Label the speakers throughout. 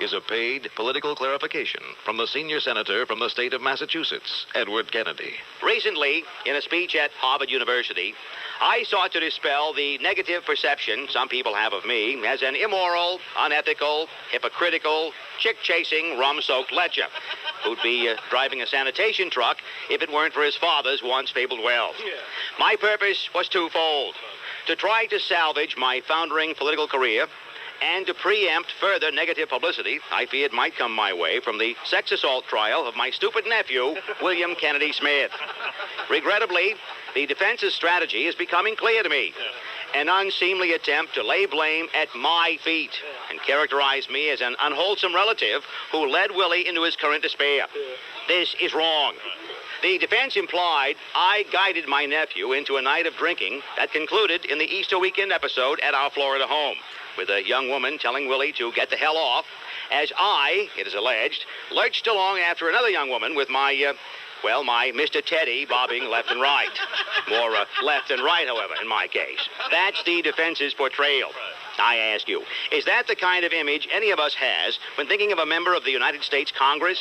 Speaker 1: is a paid political clarification from the senior senator from the state of Massachusetts, Edward Kennedy.
Speaker 2: Recently, in a speech at Harvard University, I sought to dispel the negative perception some people have of me as an immoral, unethical, hypocritical, chick-chasing, rum-soaked lecher who'd be driving a sanitation truck if it weren't for his father's once fabled wealth. My purpose was twofold: to try to salvage my foundering political career and to preempt further negative publicity I feared might come my way from the sex assault trial of my stupid nephew, William Kennedy Smith. Regrettably, the defense's strategy is becoming clear to me. An unseemly attempt to lay blame at my feet and characterize me as an unwholesome relative who led Willie into his current despair. This is wrong. The defense implied I guided my nephew into a night of drinking that concluded in the Easter weekend episode at our Florida home, with a young woman telling Willie to get the hell off, as I, it is alleged, lurched along after another young woman with my Mr. Teddy bobbing left and right. More left and right, however, in my case. That's the defense's portrayal. I ask you, is that the kind of image any of us has when thinking of a member of the United States Congress?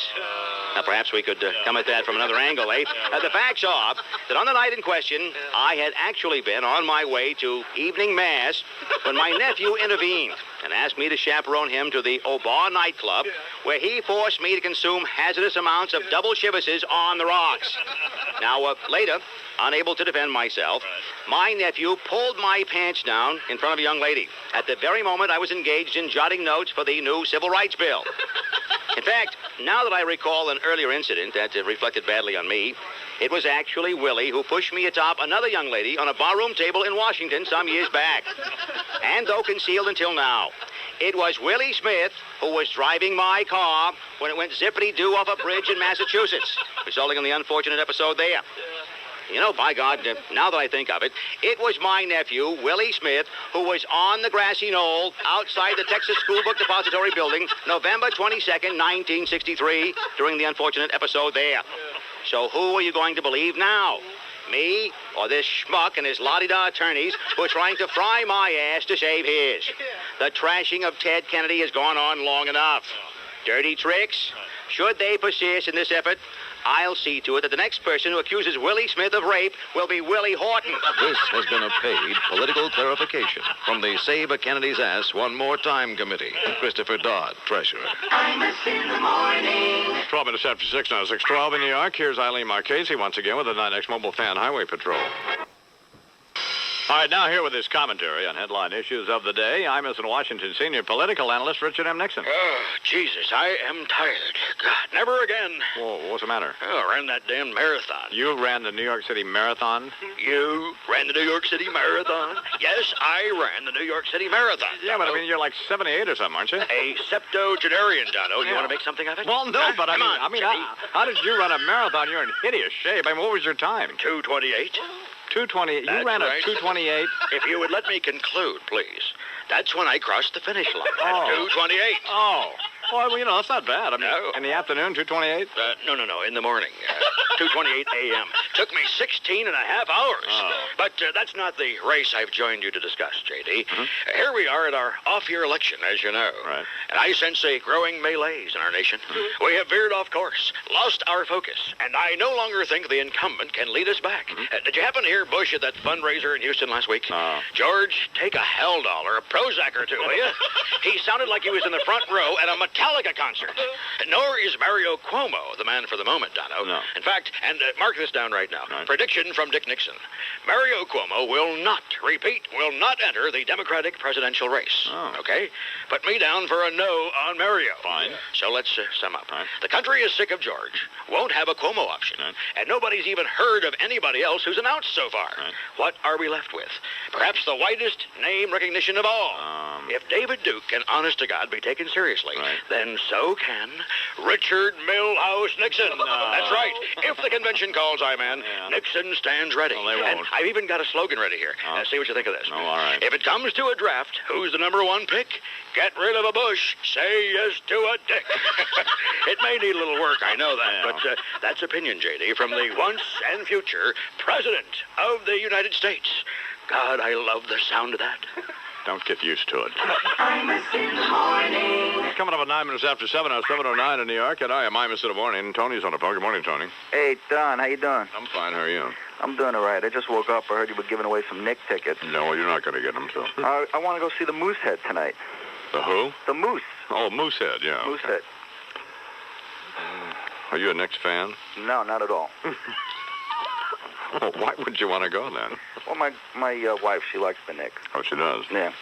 Speaker 2: Now, perhaps we could come at that from another angle, eh? The facts are that on the night in question, I had actually been on my way to evening mass when my nephew intervened and asked me to chaperone him to the Obar nightclub, where he forced me to consume hazardous amounts of double chivices on the rocks. Now, later, unable to defend myself, my nephew pulled my pants down in front of a young lady at the very moment I was engaged in jotting notes for the new Civil Rights Bill. In fact, now that I recall an earlier incident that reflected badly on me, it was actually Willie who pushed me atop another young lady on a barroom table in Washington some years back. And though concealed until now, it was Willie Smith who was driving my car when it went zippity-doo off a bridge in Massachusetts, resulting in the unfortunate episode there. You know, by God, now that I think of it, it was my nephew, Willie Smith, who was on the grassy knoll outside the Texas School Book Depository building November 22nd, 1963, during the unfortunate episode there. So who are you going to believe now? Me or this schmuck and his la-di-da attorneys who are trying to fry my ass to save his? The trashing of Ted Kennedy has gone on long enough. Dirty tricks? Should they persist in this effort, I'll see to it that the next person who accuses Willie Smith of rape will be Willie Horton.
Speaker 1: This has been a paid political clarification from the Save a Kennedy's Ass One More Time Committee. Christopher Dodd, Treasurer.
Speaker 3: Imus in the morning.
Speaker 4: 12 minutes after 6 now, 6:12 in New York. Here's Eileen Marchese once again with the 9X Mobile Fan Highway Patrol. All right, now here with his commentary on headline issues of the day, Imus in Washington senior political analyst Richard M. Nixon.
Speaker 5: Oh, Jesus, I am tired. God, never again.
Speaker 4: Whoa, what's the matter?
Speaker 5: Oh, I ran that damn marathon.
Speaker 4: You ran the New York City Marathon?
Speaker 5: You ran the New York City Marathon? Yes, I ran the New York City Marathon.
Speaker 4: Yeah, but I mean, you're like 78 or something, aren't you?
Speaker 5: A septuagenarian, Dono. You want to make something of it?
Speaker 4: Well, no, but I mean,
Speaker 5: Jenny.
Speaker 4: how did you run a marathon? You're in hideous shape. I mean, what was your time?
Speaker 5: 2:28.
Speaker 4: 2:28.
Speaker 5: That's
Speaker 4: You ran
Speaker 5: right.
Speaker 4: a 2:28.
Speaker 5: If you would let me conclude, please. That's when I crossed the finish line.
Speaker 4: Oh.
Speaker 5: At 2:28.
Speaker 4: Oh. Well, you know, that's not bad. I mean,
Speaker 5: No.
Speaker 4: in the afternoon, 2:28?
Speaker 5: No, in the morning. 2:28 a.m. Took me 16 and a half hours.
Speaker 4: Oh.
Speaker 5: But that's not the race I've joined you to discuss, J.D. Here we are at our off-year election, as you know.
Speaker 4: Right.
Speaker 5: And I sense a growing malaise in our nation. We have veered off course, lost our focus, and I no longer think the incumbent can lead us back. Did you happen to hear Bush at that fundraiser in Houston last week?
Speaker 4: No.
Speaker 5: George, take a Hell dollar, a Prozac or two, will you? He sounded like he was in the front row at a Metallica concert. Nor is Mario Cuomo the man for the moment, Dono.
Speaker 4: No.
Speaker 5: In fact, and mark this down right now,
Speaker 4: Right.
Speaker 5: prediction from Dick Nixon. Mario Cuomo will not enter the Democratic presidential race.
Speaker 4: Oh.
Speaker 5: Okay? Put me down for a no on Mario.
Speaker 4: Fine.
Speaker 5: So let's sum up.
Speaker 4: Right.
Speaker 5: The country is sick of George, won't have a Cuomo option,
Speaker 4: Right.
Speaker 5: and nobody's even heard of anybody else who's announced so far.
Speaker 4: Right.
Speaker 5: What are we left with? Perhaps the whitest name recognition of all. If David Duke can, honest to God, be taken seriously,
Speaker 4: Right.
Speaker 5: then so can Richard Milhouse Nixon. That's right. If the convention calls,
Speaker 4: Yeah.
Speaker 5: Nixon stands ready.
Speaker 4: Well, they won't.
Speaker 5: And I've even got a slogan ready here.
Speaker 4: Oh.
Speaker 5: See what you think of this.
Speaker 4: Oh, all right.
Speaker 5: If it comes to a draft, who's the number one pick? Get rid of a Bush. Say yes to a Dick. It may need a little work, I know that,
Speaker 4: Yeah.
Speaker 5: but that's opinion, J.D., from the once and future President of the United States. God, I love the sound of that.
Speaker 4: Don't get used to it.
Speaker 3: Imus in the morning.
Speaker 4: Coming up at 9 minutes after 7, 7:09 in New York, and I am Imus in the morning. Tony's on the phone. Good morning, Tony.
Speaker 6: Hey, Don, how you doing?
Speaker 4: I'm fine. How are you?
Speaker 6: I'm doing all right. I just woke up. I heard you were giving away some Nick tickets.
Speaker 4: No, you're not going to get them, so.
Speaker 6: I want to go see the Moosehead tonight.
Speaker 4: The who?
Speaker 6: The Moose.
Speaker 4: Oh, Moosehead, yeah.
Speaker 6: Moosehead.
Speaker 4: Are you a Knicks fan?
Speaker 6: No, not at all.
Speaker 4: Well, why would you want to go then?
Speaker 6: Well, my wife, she likes the Knicks.
Speaker 4: Oh, she does?
Speaker 6: Yeah.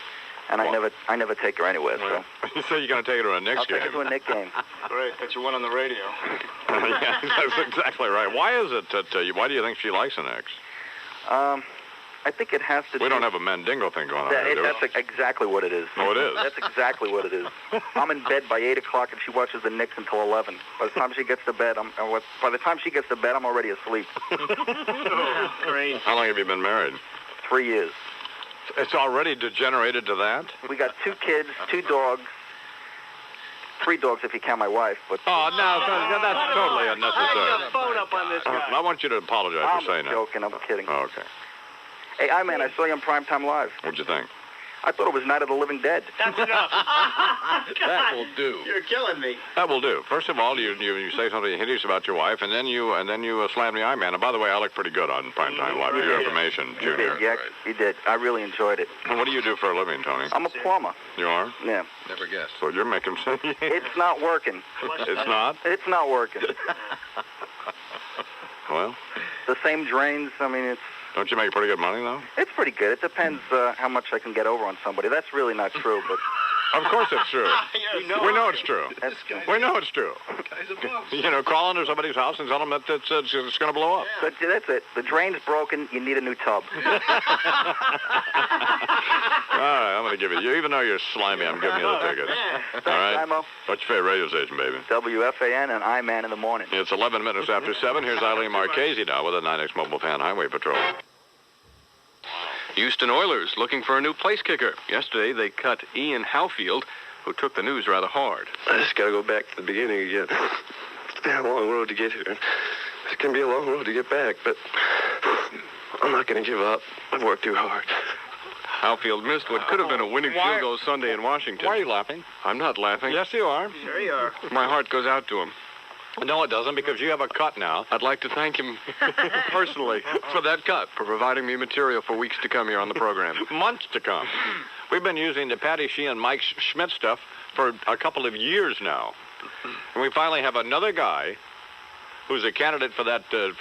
Speaker 6: And I never take her anywhere, so.
Speaker 4: So you're going to take her to a Knicks
Speaker 6: I'll
Speaker 4: game?
Speaker 6: take her to a Knicks game.
Speaker 7: Great, that's your one on the radio.
Speaker 4: Yeah, that's exactly right. Why is it that, why do you think she likes the Knicks?
Speaker 6: I think it has to do...
Speaker 4: We don't have a Mandingo thing going on here, do we?
Speaker 6: That's exactly what it is.
Speaker 4: Oh, it is?
Speaker 6: That's exactly what it is. I'm in bed by 8 o'clock, and she watches the Knicks until 11. By the time she gets to bed, I'm already asleep.
Speaker 7: Oh, great.
Speaker 4: How long have you been married?
Speaker 6: 3 years.
Speaker 4: It's already degenerated to that?
Speaker 6: We got 2 kids, 2 dogs. 3 dogs if you count my wife, but...
Speaker 4: Oh, no, that's totally unnecessary.
Speaker 7: Hang the phone up on this guy.
Speaker 4: I want you to apologize
Speaker 6: I'm
Speaker 4: for saying that.
Speaker 6: joking, I'm kidding.
Speaker 4: Oh, okay.
Speaker 6: Hey, I saw you on Primetime Live.
Speaker 4: What'd you think?
Speaker 6: I thought it was Night of the Living Dead.
Speaker 7: That's enough.
Speaker 4: That will do.
Speaker 7: You're killing me.
Speaker 4: That will do. First of all, you say something hideous about your wife, and then you slam the I-Man. And by the way, I look pretty good on Primetime Live. For your information,
Speaker 6: You
Speaker 4: Junior.
Speaker 6: did, yeah, you did. I really enjoyed it.
Speaker 4: And what do you do for a living, Tony?
Speaker 6: I'm a plumber.
Speaker 4: You are?
Speaker 6: Yeah.
Speaker 1: Never guessed.
Speaker 4: So you're making sense.
Speaker 6: It's not working.
Speaker 4: It's not?
Speaker 6: It's not working.
Speaker 4: Well,
Speaker 6: The same drains, I mean,
Speaker 4: don't you make pretty good money, though?
Speaker 6: it's pretty good. It depends how much I can get over on somebody. That's really not true, but
Speaker 4: Of course it's true. We know it's true.
Speaker 6: that's...
Speaker 4: We know it's true. You know, call into somebody's house and tell them that it's going to blow up.
Speaker 6: But that's it. The drain's broken. You need a new tub.
Speaker 4: All right, I'm going to give you, even though you're slimy, I'm giving you the ticket. All right?
Speaker 6: Imo.
Speaker 4: What's your favorite radio station, baby?
Speaker 6: WFAN and I-Man in the morning.
Speaker 4: It's 11 minutes after 7. Here's Eileen Marchese now with a 9X Mobile Fan Highway Patrol.
Speaker 8: Houston Oilers looking for a new place kicker. Yesterday, they cut Ian Howfield, who took the news rather hard.
Speaker 9: I just got to go back to the beginning again. It's been a long road to get here. It's going to be a long road to get back, but I'm not going to give up. I've worked too hard.
Speaker 8: Howfield missed what could have been a winning field goal Sunday in Washington.
Speaker 4: Why are you laughing?
Speaker 8: I'm not laughing.
Speaker 4: Yes, you are.
Speaker 7: Sure you are.
Speaker 8: My heart goes out to him.
Speaker 4: No, it doesn't, because you have a cut now.
Speaker 8: I'd like to thank him personally for that cut, for providing me material for weeks to come here on the program.
Speaker 4: Months to come. We've been using the Patty Sheehan and Mike Schmidt stuff for a couple of years now. And we finally have another guy who's a candidate for that, who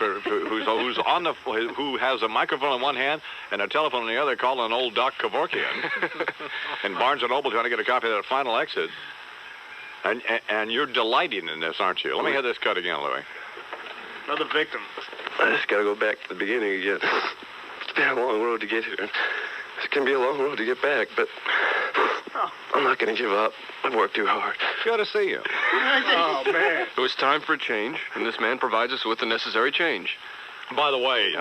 Speaker 4: has a microphone in one hand and a telephone in the other, calling old Doc Kevorkian in Barnes & Noble trying to get a copy of that final exit. And you're delighting in this, aren't you? Let me hear this cut again, Louie.
Speaker 7: Another victim.
Speaker 9: I just got to go back to the beginning again. It's been a long road to get here. It's going to be a long road to get back, but I'm not going to give up. I've worked too hard.
Speaker 4: Good to see you.
Speaker 7: Oh, man.
Speaker 8: It was time for a change, and this man provides us with the necessary change.
Speaker 4: By the way,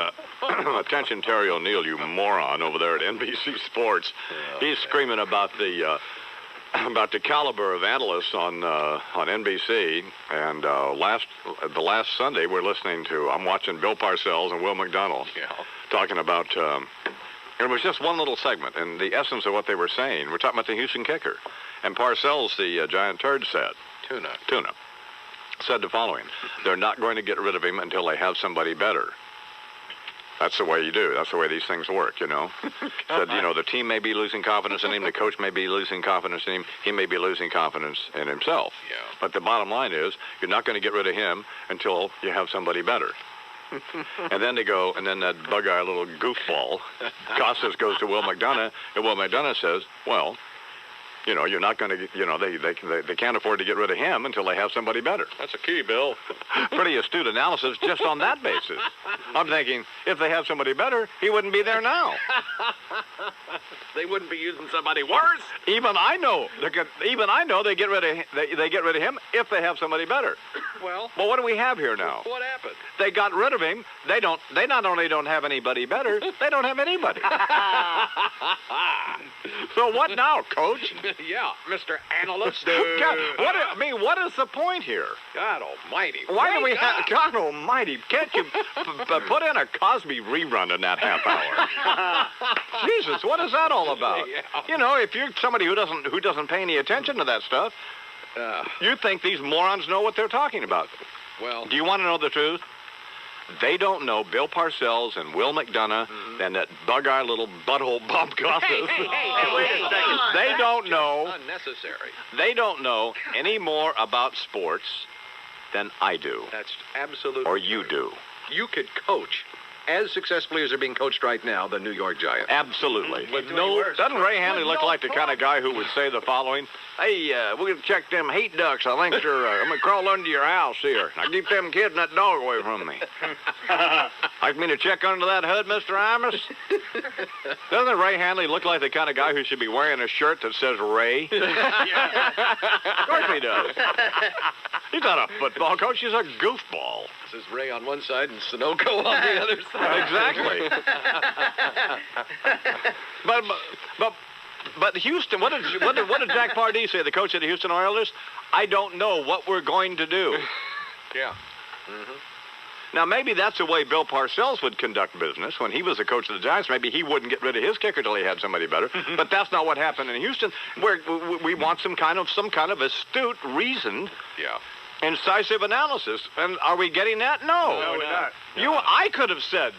Speaker 4: attention Terry O'Neill, you moron over there at NBC Sports. He's screaming about the caliber of analysts on NBC, and the last Sunday we're listening to, I'm watching Bill Parcells and Will McDonnell talking about, it was just one little segment, and the essence of what they were saying, we're talking about the Houston kicker, and Parcells, the giant turd, said, Tuna, said the following: they're not going to get rid of him until they have somebody better. That's the way you do. That's the way these things work, you know. Said, you know, the team may be losing confidence in him. The coach may be losing confidence in him. He may be losing confidence in himself. Yeah. But the bottom line is, you're not going to get rid of him until you have somebody better. And then they go, and then that bug-eyed little goofball, Costas, goes to Will McDonough, and Will McDonough says, well, you know, you're not going to, you know, they can't afford to get rid of him until they have somebody better. That's a key, Bill. Pretty astute analysis just on that basis. I'm thinking, if they have somebody better, he wouldn't be there now.
Speaker 8: They wouldn't be using somebody worse.
Speaker 4: Even I know they get rid of him if they have somebody better.
Speaker 8: Well,
Speaker 4: what do we have here now?
Speaker 8: what happened?
Speaker 4: They got rid of him. They not only don't have anybody better, they don't have anybody. So what now, Coach?
Speaker 8: Yeah, Mr. Analyst.
Speaker 4: What is the point here?
Speaker 8: God almighty.
Speaker 4: Why do we have... God almighty, can't you put in a Cosby rerun in that half hour? Jesus, what what is that all about? You know, if you're somebody who doesn't pay any attention to that stuff, you think these morons know what they're talking about.
Speaker 8: Well,
Speaker 4: Do you want to know the truth? They don't know Bill Parcells and Will McDonough and that bug-eyed little butthole Bob Gossett.
Speaker 7: Wait a second.
Speaker 4: They don't know.
Speaker 8: unnecessary.
Speaker 4: They don't know any more about sports than I do,
Speaker 8: That's absolutely.
Speaker 4: or you do.
Speaker 8: You could coach as successfully as they're being coached right now, the New York Giants.
Speaker 4: Absolutely.
Speaker 7: With no-
Speaker 4: Doesn't Ray Hanley look like the kind of guy who would say the following? Hey, we're going to check them heat ducts. I think they're, I'm going to crawl under your house here. Now keep them kids and that dog away from me. Like me to check under that hood, Mr. Imus? Doesn't Ray Hanley look like the kind of guy who should be wearing a shirt that says Ray? Of course he does. He's not a football coach. He's a goofball.
Speaker 8: This is Ray on one side and Sunoco on the other side.
Speaker 4: Exactly. But Houston, what did Jack Pardee say, the coach of the Houston Oilers? I don't know what we're going to do.
Speaker 8: Yeah.
Speaker 4: Now, maybe that's the way Bill Parcells would conduct business. When he was the coach of the Giants, maybe he wouldn't get rid of his kicker till he had somebody better. But that's not what happened in Houston, where we want some kind of astute, reasoned, incisive analysis. And are we getting that? No.
Speaker 7: No, we're not.
Speaker 4: I could have said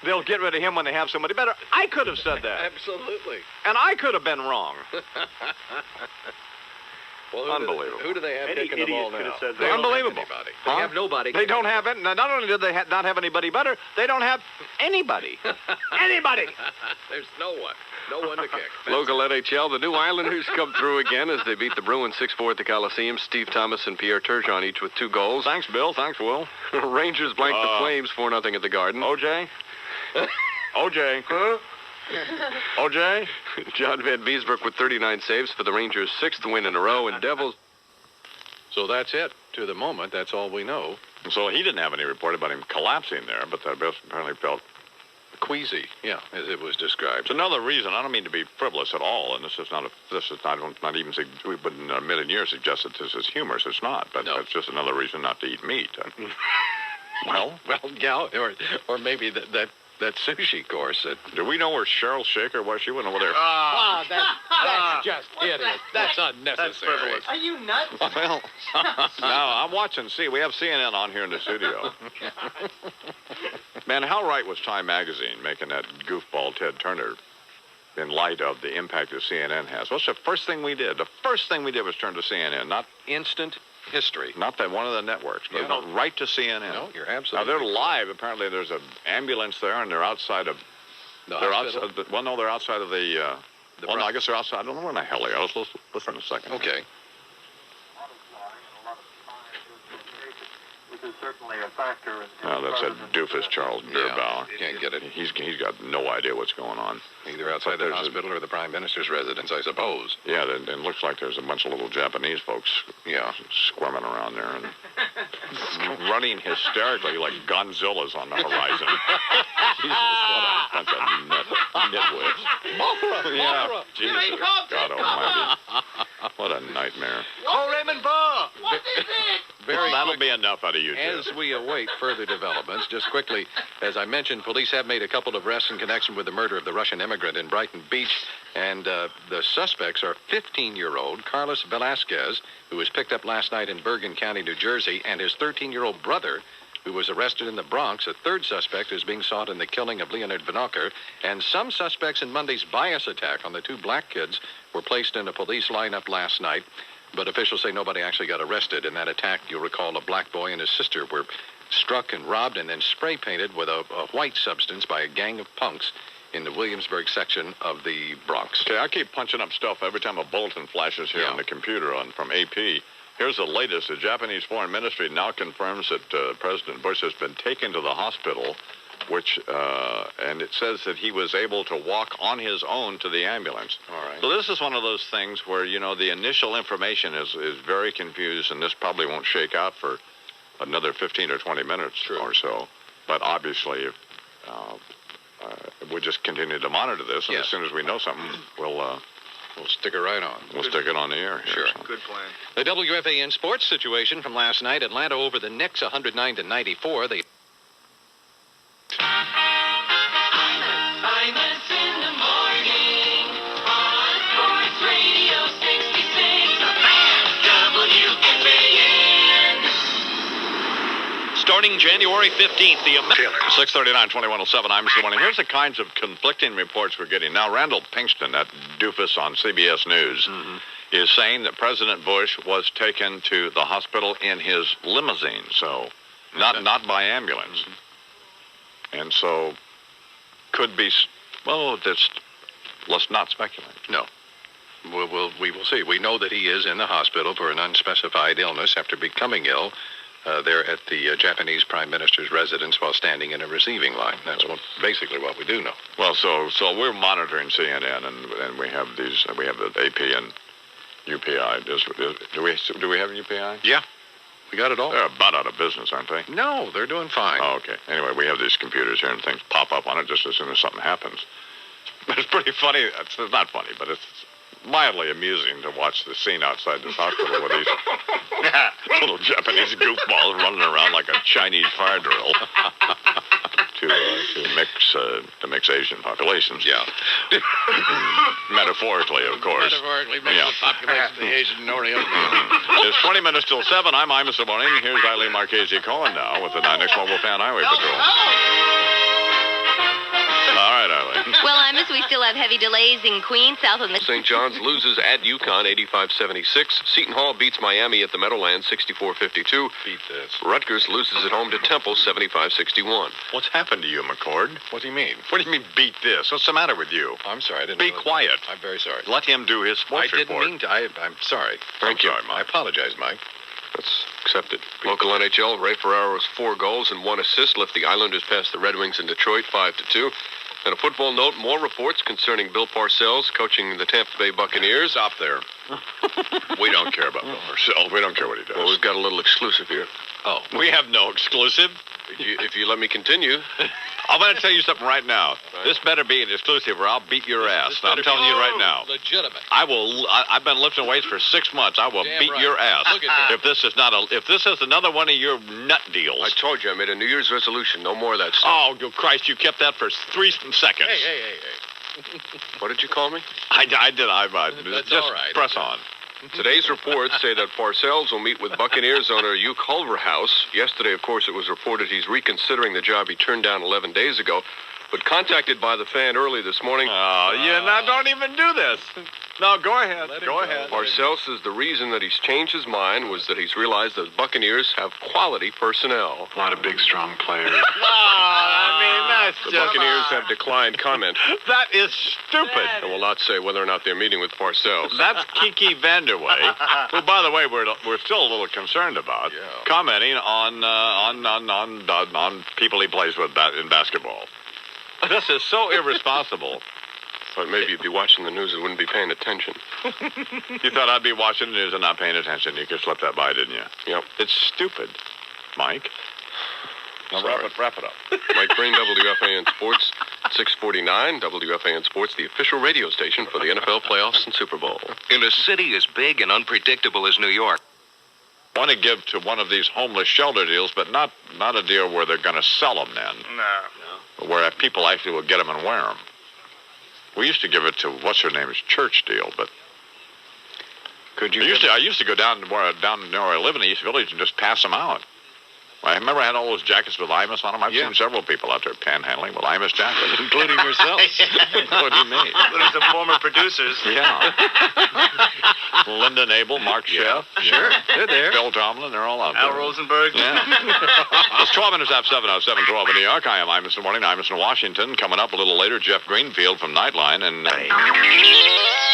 Speaker 4: they'll get rid of him when they have somebody better. I could have said that.
Speaker 8: Absolutely.
Speaker 4: And I could have been wrong.
Speaker 8: Well,
Speaker 4: Unbelievable.
Speaker 8: Who do they have
Speaker 7: Any
Speaker 8: taking the ball
Speaker 7: idiot could
Speaker 8: now?
Speaker 7: have said
Speaker 8: They
Speaker 7: that.
Speaker 8: don't have
Speaker 4: Unbelievable.
Speaker 8: anybody.
Speaker 4: Huh?
Speaker 8: They have nobody.
Speaker 4: They don't have it. Not only do they not have anybody better, they don't have anybody. Anybody.
Speaker 8: There's no one. No one to kick.
Speaker 9: Local NHL, the new Islanders come through again as they beat the Bruins 6-4 at the Coliseum. Steve Thomas and Pierre Turgeon each with 2 goals.
Speaker 4: Thanks, Bill. Thanks, Will.
Speaker 9: Rangers blanked the Flames 4-0 at the Garden.
Speaker 4: OJ? OJ? Huh? OJ?
Speaker 9: John Van Beesbrook with 39 saves for the Rangers' 6th win in a row, and Devils.
Speaker 8: So that's it. To the moment, that's all we know.
Speaker 4: So he didn't have any report about him collapsing there, but that apparently felt...
Speaker 8: Queasy, yeah, as it was described.
Speaker 4: It's another reason. I don't mean to be frivolous at all, and this is not even, we wouldn't in a million years suggest that this is humorous. It's not, but
Speaker 8: No.
Speaker 4: it's just another reason not to eat meat. Well,
Speaker 8: yeah, or maybe that sushi course.
Speaker 4: do we know where Cheryl Shaker was? She went over there.
Speaker 8: That's just idiot. That's unnecessary.
Speaker 7: frivolous.
Speaker 3: Are you nuts?
Speaker 4: Well, no, I'm watching. See, we have CNN on here in the studio. Man, how right was Time Magazine making that goofball Ted Turner in light of the impact that CNN has? What's the first thing we did? The first thing we did was turn to CNN, not
Speaker 8: Instant history.
Speaker 4: that one of the networks, but
Speaker 8: Yeah.
Speaker 4: right to CNN.
Speaker 8: No, you're
Speaker 4: Now,
Speaker 8: absolutely.
Speaker 4: they're live. Apparently, there's an ambulance there, and they're outside of...
Speaker 8: The
Speaker 4: They're
Speaker 8: hospital?
Speaker 4: outside... Well, no, they're outside of the... well, no, I guess they're outside. I don't know where in the hell they are. Let's listen a second.
Speaker 8: Okay.
Speaker 10: Which is certainly a factor in
Speaker 4: Oh, that's that doofus Charles Beerbauer.
Speaker 8: Yeah, can't get it.
Speaker 4: He's got no idea what's going on.
Speaker 8: Either outside the hospital or the Prime Minister's residence, I suppose.
Speaker 4: Yeah, it looks like there's a bunch of little Japanese folks, squirming around there and running hysterically like Godzilla's on the horizon. Jesus, what a bunch of nitwits.
Speaker 8: Mothra!
Speaker 4: Yeah, Jesus, God almighty. What a nightmare.
Speaker 8: Oh, Raymond Barr!
Speaker 3: What is it?
Speaker 4: That'll be enough out of you two.
Speaker 8: As we await further developments, just quickly, as I mentioned, police have made a couple of arrests in connection with the murder of the Russian immigrant in Brighton Beach, and the suspects are 15-year-old Carlos Velasquez, who was picked up last night in Bergen County, New Jersey, and his 13-year-old brother, who was arrested in the Bronx. A third suspect is being sought in the killing of Leonard Vinokur, and some suspects in Monday's bias attack on the 2 black kids were placed in a police lineup last night. But officials say nobody actually got arrested in that attack. You'll recall a black boy and his sister were struck and robbed and then spray painted with a white substance by a gang of punks in the Williamsburg section of the Bronx.
Speaker 4: Okay, I keep punching up stuff every time a bulletin flashes here on the computer from AP. Here's the latest. The Japanese Foreign Ministry now confirms that President Bush has been taken to the hospital, and it says that he was able to walk on his own to the ambulance.
Speaker 8: All right.
Speaker 4: So this is one of those things where, the initial information is very confused, and this probably won't shake out for another 15 or 20 minutes or so. But obviously, we'll just continue to monitor this, and as soon as we know something, we'll
Speaker 8: stick it right on.
Speaker 4: We'll stick it on the air here.
Speaker 8: Sure.
Speaker 4: So.
Speaker 7: Good plan.
Speaker 8: The WFAN sports situation from last night: Atlanta over the Knicks, 109-94. They
Speaker 3: Imus in the morning.
Speaker 11: morning, January 15th. The
Speaker 4: 639, 2107. I'm Mr. Morning. Here's the kinds of conflicting reports we're getting. Now, Randall Pinkston, that doofus on CBS News, is saying that President Bush was taken to the hospital in his limousine, so not by ambulance. And so could be, well, let's not speculate.
Speaker 8: No. We will see. We know that he is in the hospital for an unspecified illness after becoming ill there at the Japanese Prime Minister's residence while standing in a receiving line. That's basically what we do know.
Speaker 4: Well, so we're monitoring CNN, and we have these. We have the AP and UPI. Do we have an UPI?
Speaker 8: Yeah, we got it all.
Speaker 4: They're about out of business, aren't they?
Speaker 8: No, they're doing fine.
Speaker 4: Oh, okay. Anyway, we have these computers here, and things pop up on it just as soon as something happens. It's pretty funny. It's not funny, but it's mildly amusing to watch the scene outside this hospital with these little Japanese goofballs running around like a Chinese fire drill to mix Asian populations.
Speaker 8: Yeah.
Speaker 4: Metaphorically, of course.
Speaker 8: Metaphorically mix the population of the Asian and Oriental.
Speaker 4: It's 20 minutes till 7. I'm Imus the Morning. Here's Eileen Marchese Cohen now with the 9X Mobile Fan Highway Patrol. All right, Eileen.
Speaker 12: Well, Imus, we still have heavy delays in Queens, south of the...
Speaker 13: St. John's loses at UConn 85-76. Seton Hall beats Miami at the Meadowlands 64-52.
Speaker 8: Beat this.
Speaker 13: Rutgers loses at home to Temple 75-61.
Speaker 4: What's happened to you, McCord?
Speaker 8: What do you mean?
Speaker 4: What do you mean, beat this? What's the matter with you?
Speaker 8: I'm sorry. I didn't
Speaker 4: Be
Speaker 8: know
Speaker 4: quiet.
Speaker 8: I'm very sorry.
Speaker 4: Let him do his sports
Speaker 8: I didn't
Speaker 4: report.
Speaker 8: mean to. I'm sorry.
Speaker 13: Thank you.
Speaker 4: Sorry, Mike.
Speaker 8: I apologize, Mike.
Speaker 13: That's accepted. Local NHL, Ray Ferraro's 4 goals and 1 assist lift the Islanders past the Red Wings in Detroit 5-2. And a football note, more reports concerning Bill Parcells coaching the Tampa Bay Buccaneers.
Speaker 4: Stop there. We don't care about Bill Parcells. We don't care what he does.
Speaker 13: Well, we've got a little exclusive here.
Speaker 4: Oh. We have no exclusive.
Speaker 13: If you let me continue.
Speaker 4: I'm going to tell you something right now. Right. This better be an exclusive or I'll beat your ass. I'm telling you right now.
Speaker 8: Legitimate.
Speaker 4: I've been lifting weights for 6 months. I will beat your ass.
Speaker 8: Look at
Speaker 4: if this is another one of your nut deals.
Speaker 13: I told you I made a New Year's resolution. No more of that stuff.
Speaker 4: Oh, Christ, you kept that for 3 seconds.
Speaker 8: Hey.
Speaker 13: What did you call me?
Speaker 4: I did.
Speaker 8: That's
Speaker 4: just
Speaker 8: all right.
Speaker 4: Press on.
Speaker 13: Today's reports say that Parcells will meet with Buccaneers owner Hugh Culverhouse. Yesterday, of course, it was reported he's reconsidering the job he turned down 11 days ago. But contacted by the fan early this morning...
Speaker 4: don't even do this. No, go ahead. Go ahead.
Speaker 13: Parcells says the reason that he's changed his mind was that he's realized that Buccaneers have quality personnel.
Speaker 10: A lot of big, strong players.
Speaker 13: The Buccaneers have declined comment.
Speaker 4: That is stupid.
Speaker 13: And will not say whether or not they're meeting with Parcells.
Speaker 4: That's Kiki Vanderway, who, by the way, we're still a little concerned about, commenting on people he plays with in basketball. This is so irresponsible.
Speaker 13: But maybe if you'd be watching the news, it wouldn't be paying attention.
Speaker 4: You thought I'd be watching the news and not paying attention. You could slip that by, didn't you?
Speaker 13: Yep.
Speaker 4: It's stupid, Mike. Now wrap it up.
Speaker 13: Mike Breen, WFAN Sports, 649. WFAN Sports, the official radio station for the NFL playoffs and Super Bowl.
Speaker 1: In a city as big and unpredictable as New York.
Speaker 4: I want to give to one of these homeless shelter deals, but not a deal where they're going to sell them then. No. Where people actually will get them and wear them. We used to give it to what's-her-name's church deal, but I used to go down where I live in the East Village and just pass them out. I remember I had all those jackets with Imus on them. I've seen several people out there panhandling with Imus jackets.
Speaker 8: Including yourself.
Speaker 4: Including me.
Speaker 11: Including some former producers.
Speaker 4: Yeah. Linda Nabel, Mark Sheff.
Speaker 11: Sure.
Speaker 8: They're there.
Speaker 4: Bill Tomlin, they're all out there.
Speaker 11: Al Rosenberg.
Speaker 4: Yeah. It's 12 minutes after 7:12 in New York. I am Imus in the Morning. Imus in Washington. Coming up a little later, Jeff Greenfield from Nightline. And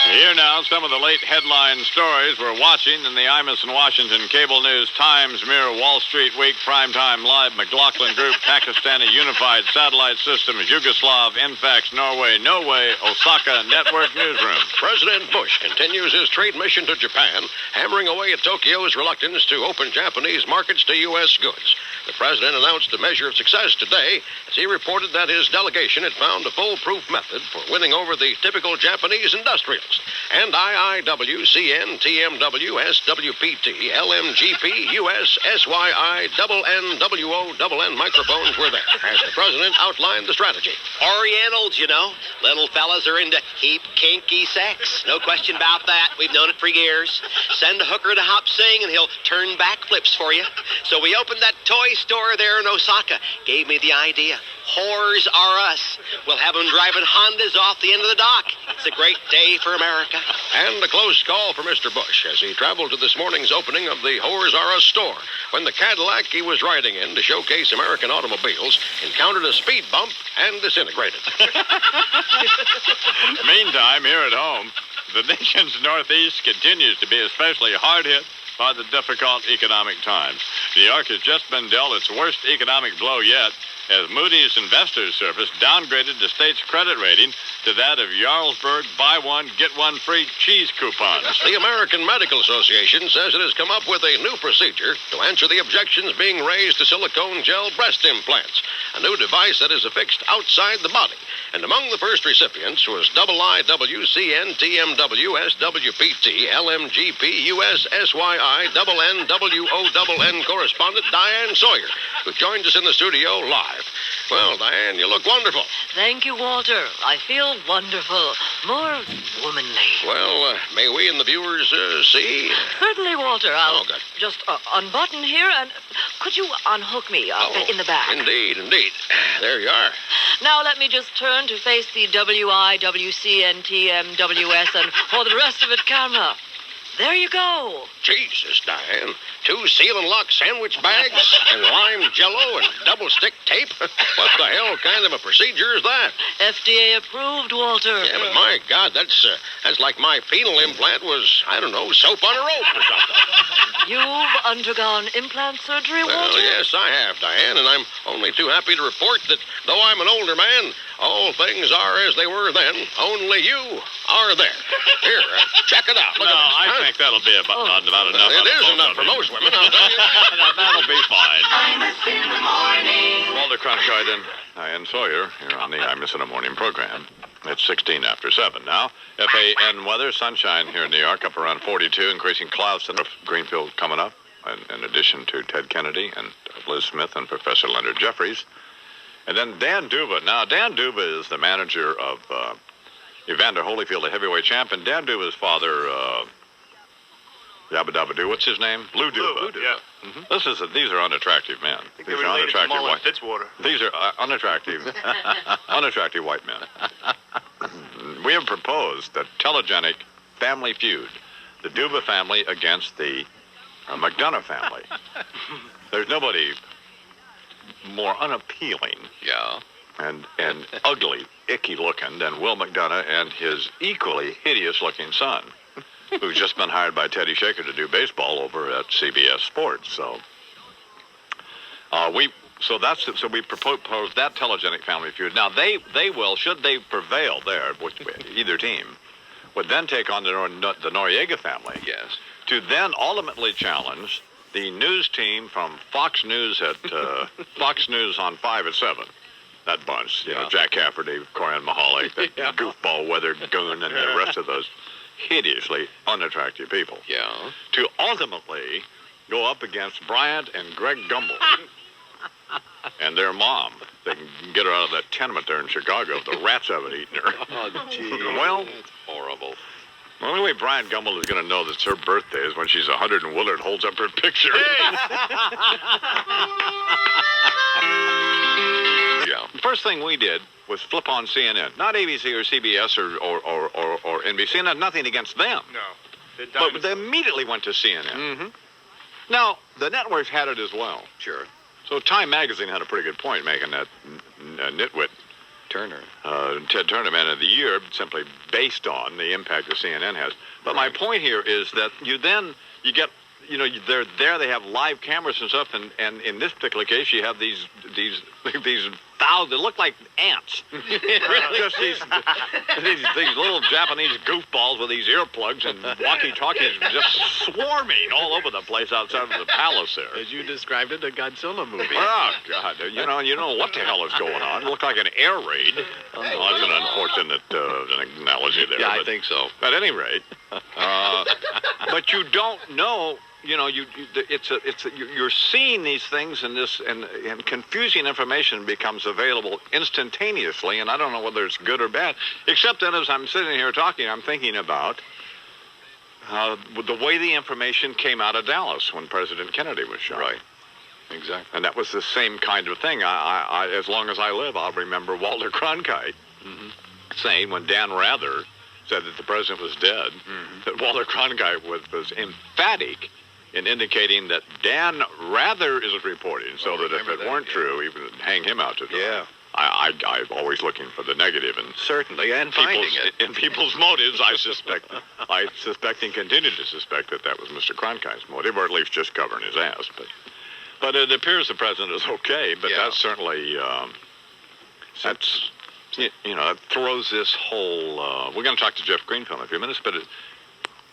Speaker 4: here now, some of the late headline stories we're watching in the Imus in Washington Cable News, Times, Mirror, Wall Street Week, Primetime Live, McLaughlin Group, Pakistani Unified Satellite Systems, Yugoslav, Infax, Norway, No Way, Osaka Network Newsroom.
Speaker 5: President Bush continues his trade mission to Japan, hammering away at Tokyo's reluctance to open Japanese markets to U.S. goods. The president announced a measure of success today as he reported that his delegation had found a foolproof method for winning over the typical Japanese industrialist and IIW
Speaker 13: CN, TMW, SWPT, LMGP, US, SYI, NNWO, microphones were there as the president outlined the strategy.
Speaker 2: Orientals, you know. Little fellas are into heap kinky sex. No question about that. We've known it for years. Send a hooker to Hop Sing and he'll turn backflips for you. So we opened that toy store there in Osaka. Gave me the idea. Whores are us. We'll have them driving Hondas off the end of the dock. It's a great day for America.
Speaker 13: And a close call for Mr. Bush as he traveled to this morning's opening of the Whores R Us store when the Cadillac he was riding in to showcase American automobiles encountered a speed bump and disintegrated.
Speaker 4: Meantime, here at home, the nation's Northeast continues to be especially hard hit by the difficult economic times. New York has just been dealt its worst economic blow yet as Moody's Investors Service downgraded the state's credit rating to that of Jarlsberg buy one, get one free cheese coupons.
Speaker 13: The American Medical Association says it has come up with a new procedure to answer the objections being raised to silicone gel breast implants, a new device that is affixed outside the body. And among the first recipients was IIWCN, TMW, SWPT, LMGP, US, SYI, NNWO, correspondent Diane Sawyer, who joined us in the studio live. Well, Diane, you look wonderful.
Speaker 14: Thank you, Walter. I feel wonderful. More womanly.
Speaker 13: Well, may we and the viewers see?
Speaker 14: Certainly, Walter. I'll
Speaker 13: good.
Speaker 14: just unbutton here, and could you unhook me in the back?
Speaker 13: Indeed. There you are.
Speaker 14: Now let me just turn to face the WIWCNTMWS and for the rest of it, camera. There you go.
Speaker 13: Jesus, Diane. 2 seal and lock sandwich bags and lime jello and double stick tape? What the hell kind of a procedure is that?
Speaker 14: FDA approved, Walter.
Speaker 13: Yeah, but my God, that's like my penal implant was, I don't know, soap on a rope or something.
Speaker 14: You've undergone implant surgery, Walter?
Speaker 13: Well, yes, I have, Diane, and I'm only too happy to report that though I'm an older man, all things are as they were then. Only you are there. Here, check it out. Look at this.
Speaker 4: I think that'll be about enough.
Speaker 13: It is enough for most women, I'll tell you that.
Speaker 4: That'll be fine.
Speaker 3: Imus in the morning.
Speaker 4: Walter Cronkite and Diane Sawyer here on the Imus in the Morning program. It's 16 after 7 now. FAN weather, sunshine here in New York, up around 42, increasing clouds in Greenfield coming up, in addition to Ted Kennedy and Liz Smith and Professor Leonard Jeffries. And then Dan Duba. Now, Dan Duba is the manager of Evander Holyfield, the heavyweight champ, and Dan Duba's father, Yabba Dabba Doo, what's his name? Blue Duba.
Speaker 11: Yeah.
Speaker 4: Mm-hmm. These are unattractive men. These are unattractive white.
Speaker 11: Fitzwater.
Speaker 4: These are unattractive, unattractive white men. We have proposed that telegenic family feud, the Duba family against the McDonough family. There's nobody more unappealing, and ugly, icky looking than Will McDonough and his equally hideous looking son, who's just been hired by Teddy Shaker to do baseball over at CBS Sports. So we proposed that telegenic family feud. Now they will, should they prevail there, which either team would then take on the Noriega family.
Speaker 8: Yes.
Speaker 4: To then ultimately challenge the news team from Fox News at Fox News on 5 at 7. That bunch, you know, Jack Cafferty, Corin Mahalik, that goofball weathered goon, and the rest of those hideously unattractive people.
Speaker 8: Yeah.
Speaker 4: To ultimately go up against Bryant and Greg Gumbel and their mom. They can get her out of that tenement there in Chicago. The rats haven't eaten her.
Speaker 8: Oh, gee.
Speaker 4: Well,
Speaker 8: that's horrible.
Speaker 4: The only way Brian Gumbel is going to know that it's her birthday is when she's 100 and Willard holds up her picture. Yeah. The first thing we did was flip on CNN. Not ABC or CBS or NBC. Nothing against them.
Speaker 11: No.
Speaker 4: But they immediately went to CNN. Mm-hmm. Now, the networks had it as well.
Speaker 8: Sure.
Speaker 4: So Time Magazine had a pretty good point making that nitwit
Speaker 8: Turner.
Speaker 4: Ted Turner Man of the Year, simply based on the impact that CNN has. But my point here is that you get, they're there, they have live cameras and stuff, and in this particular case, you have these thousands. They look like ants. Just these little Japanese goofballs with these earplugs and walkie-talkies just swarming all over the place outside of the palace there.
Speaker 8: As you described it, a Godzilla movie.
Speaker 4: Oh, God. You know what the hell is going on. It looked like an air raid. Oh, that's an unfortunate analogy there.
Speaker 8: Yeah, I think so.
Speaker 4: At any rate, but you don't know. You're seeing these things, and confusing information becomes available instantaneously, and I don't know whether it's good or bad. Except that as I'm sitting here talking, I'm thinking about the way the information came out of Dallas when President Kennedy was shot.
Speaker 8: Right. Exactly.
Speaker 4: And that was the same kind of thing. I as long as I live, I'll remember Walter Cronkite saying when Dan Rather said that the president was dead, that Walter Cronkite was emphatic in indicating that Dan Rather is reporting, so that if it weren't true, he would hang him out to dry.
Speaker 8: Yeah.
Speaker 4: I'm always looking for the negative, and
Speaker 8: certainly, and finding it
Speaker 4: in people's motives. I suspect and continue to suspect that was Mr. Cronkite's motive, or at least just covering his ass. But it appears the president is okay. But that's certainly that throws this whole. We're going to talk to Jeff Greenfield in a few minutes, but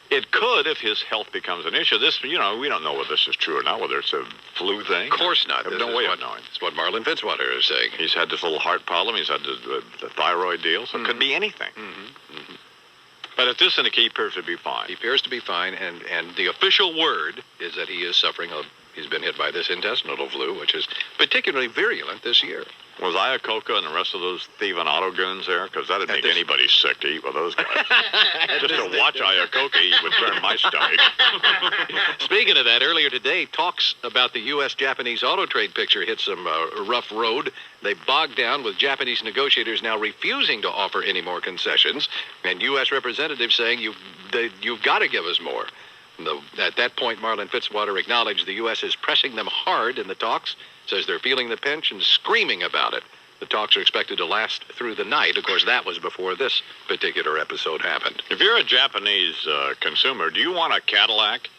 Speaker 4: it could, if his health becomes an issue. This, we don't know whether this is true or not, whether it's a flu thing.
Speaker 8: Of course not.
Speaker 4: There's no way of knowing.
Speaker 8: It's what Marlon Fitzwater is saying.
Speaker 4: He's had this little heart problem. He's had the thyroid deal, so it could be anything. But at this indicates he appears to be fine.
Speaker 8: He appears to be fine, and the official word is that he is suffering he's been hit by this intestinal flu, which is particularly virulent this year.
Speaker 4: Was Iacocca and the rest of those thieving auto goons there? Because that'd make anybody sick to eat with those guys. Just to watch Iacocca eat would turn my stomach.
Speaker 8: Speaking of that, earlier today, talks about the U.S.-Japanese auto trade picture hit some rough road. They bogged down with Japanese negotiators now refusing to offer any more concessions, and U.S. representatives saying you've got to give us more. At that point, Marlon Fitzwater acknowledged the U.S. is pressing them hard in the talks, says they're feeling the pinch and screaming about it. The talks are expected to last through the night. Of course, that was before this particular episode happened.
Speaker 4: If you're a Japanese consumer, do you want a Cadillac?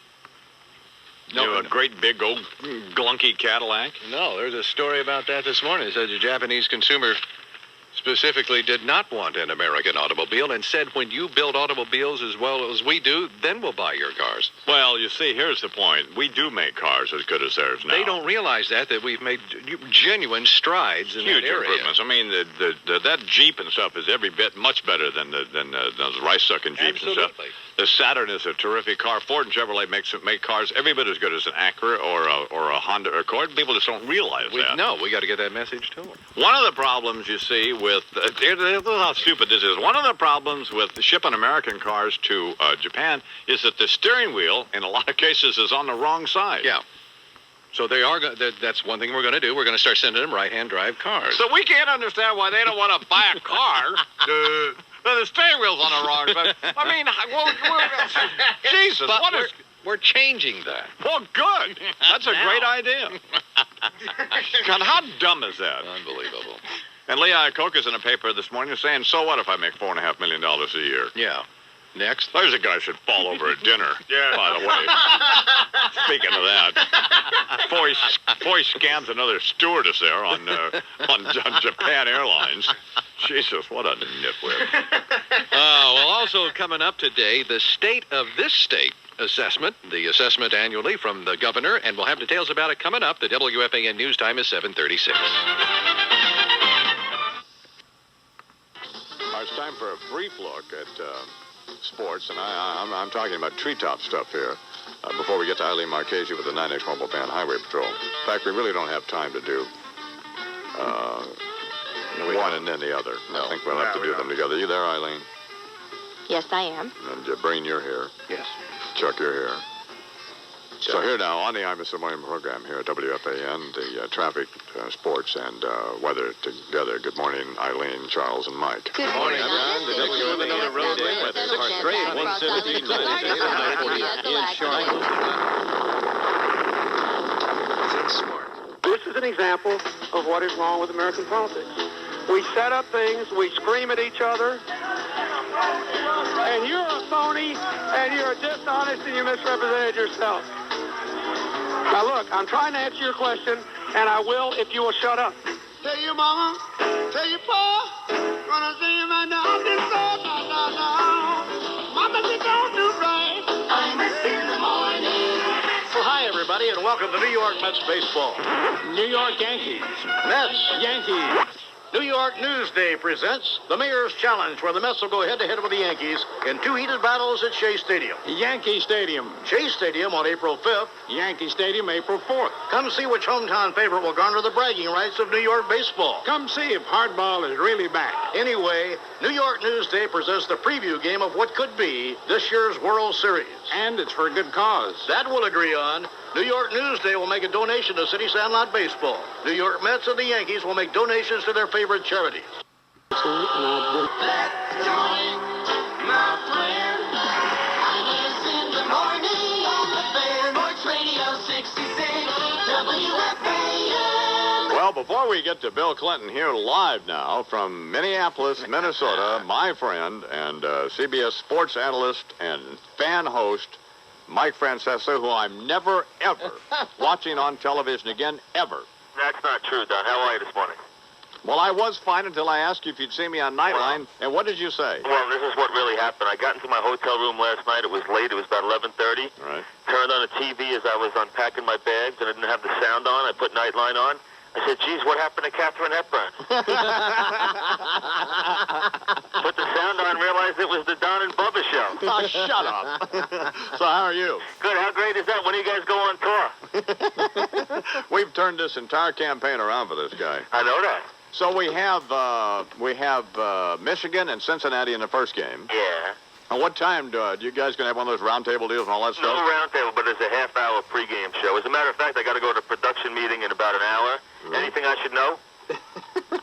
Speaker 8: No.
Speaker 4: A great big old glunky Cadillac?
Speaker 8: No, there's a story about that this morning. It says a Japanese consumer specifically did not want an American automobile and said when you build automobiles as well as we do, then we'll buy your cars.
Speaker 4: Well, you see, here's the point. We do make cars as good as theirs now.
Speaker 8: They don't realize that we've made genuine strides in
Speaker 4: huge
Speaker 8: that area.
Speaker 4: Improvements. I mean, that Jeep and stuff is every bit much better than those rice-sucking Jeeps and stuff. The Saturn is a terrific car. Ford and Chevrolet make cars every bit as good as an Acura or a Honda Accord. People just don't realize that.
Speaker 8: No, we got to get that message to them.
Speaker 4: One of the problems you see with how stupid this is. One of the problems with shipping American cars to Japan is that the steering wheel, in a lot of cases, is on the wrong side.
Speaker 8: Yeah. So that's one thing we're going to do. We're going to start sending them right-hand drive cars.
Speaker 4: So we can't understand why they don't want to buy a car. The steering wheel's on the wrong side. I mean, Jesus,
Speaker 8: but we're changing that.
Speaker 4: Well, good. That's a great idea. God, how dumb is that?
Speaker 8: Unbelievable.
Speaker 4: And Lee Iacocca's in a paper this morning saying, so what if I make $4.5 million a year?
Speaker 8: Yeah. Next.
Speaker 4: There's a guy who should fall over at dinner, by the way. Speaking of that. Before he scams another stewardess there on Japan Airlines. Jesus, what a nitwit.
Speaker 8: Well, also coming up today, the state of this state assessment, the assessment annually from the governor, and we'll have details about it coming up. The WFAN news time is 7:36.
Speaker 4: It's time for a brief look at sports, and I'm talking about treetop stuff here before we get to Eileen Marchese with the 9X Mobile Band Highway Patrol. In fact, we really don't have time to do one and then the other. No. I think we'll have to do them together. You there, Eileen?
Speaker 12: Yes, I am.
Speaker 4: And Breen, you're here.
Speaker 8: Yes.
Speaker 4: Chuck, you're here. So here now on the Imus Morning program here at WFAN, the traffic, sports, and weather together. Good morning, Eileen, Charles, and Mike.
Speaker 12: Good morning.
Speaker 8: The WFAN road day with Park Grade 117 in Charlotte.
Speaker 10: This is an example of what is wrong with American politics. We set up things, we scream at each other, and you're a phony, and you're dishonest, and you misrepresented yourself. Now look, I'm trying to answer your question, and I will if you will shut up. Tell your mama, tell your pa, gonna see my dog Mama, she don't do right.
Speaker 3: I'm in the morning.
Speaker 15: Well, hi, everybody, and welcome to New York Mets baseball. New York Yankees. Mets, Yankees. New York Newsday presents the Mayor's Challenge, where the Mets will go head-to-head with the Yankees in two heated battles at Shea Stadium. Yankee Stadium. Shea Stadium on April 5th. Yankee Stadium April 4th. Come see which hometown favorite will garner the bragging rights of New York baseball. Come see if hardball is really back. Anyway, New York Newsday presents the preview game of what could be this year's World Series. And it's for a good cause. That we'll agree on. New York Newsday will make a donation to City Sandlot Baseball. New York Mets and the Yankees will make donations to their favorite charities.
Speaker 3: Let's join my friend. I'm in the morning on the Fan. Sports Radio 66 WFAN.
Speaker 4: Well, before we get to Bill Clinton here live now from Minneapolis, Minnesota, my friend and CBS sports analyst and fan host, Mike Francesa, who I'm never, ever watching on television again, ever.
Speaker 16: That's not true, Don. How are you this morning?
Speaker 4: Well, I was fine until I asked you if you'd see me on Nightline, and what did you say?
Speaker 16: Well, this is what really happened. I got into my hotel room last night. It was late. It was about 11:30.
Speaker 4: Right.
Speaker 16: Turned on the TV as I was unpacking my bags, and I didn't have the sound on. I put Nightline on. I said, geez, what happened to Katharine Hepburn? Put the sound on, realized it was the Don and Bubba show.
Speaker 4: Oh, shut up. So how are you?
Speaker 16: Good. How great is that? When do you guys go on tour?
Speaker 4: We've turned this entire campaign around for this guy.
Speaker 16: I know that.
Speaker 4: So we have Michigan and Cincinnati in the first game.
Speaker 16: Yeah.
Speaker 4: And what time do you guys going to have one of those roundtable deals and all that stuff?
Speaker 16: No roundtable, but there's a half-hour pregame show. As a matter of fact, I got to go to a production meeting in about an hour.
Speaker 4: Really?
Speaker 16: Anything I should know?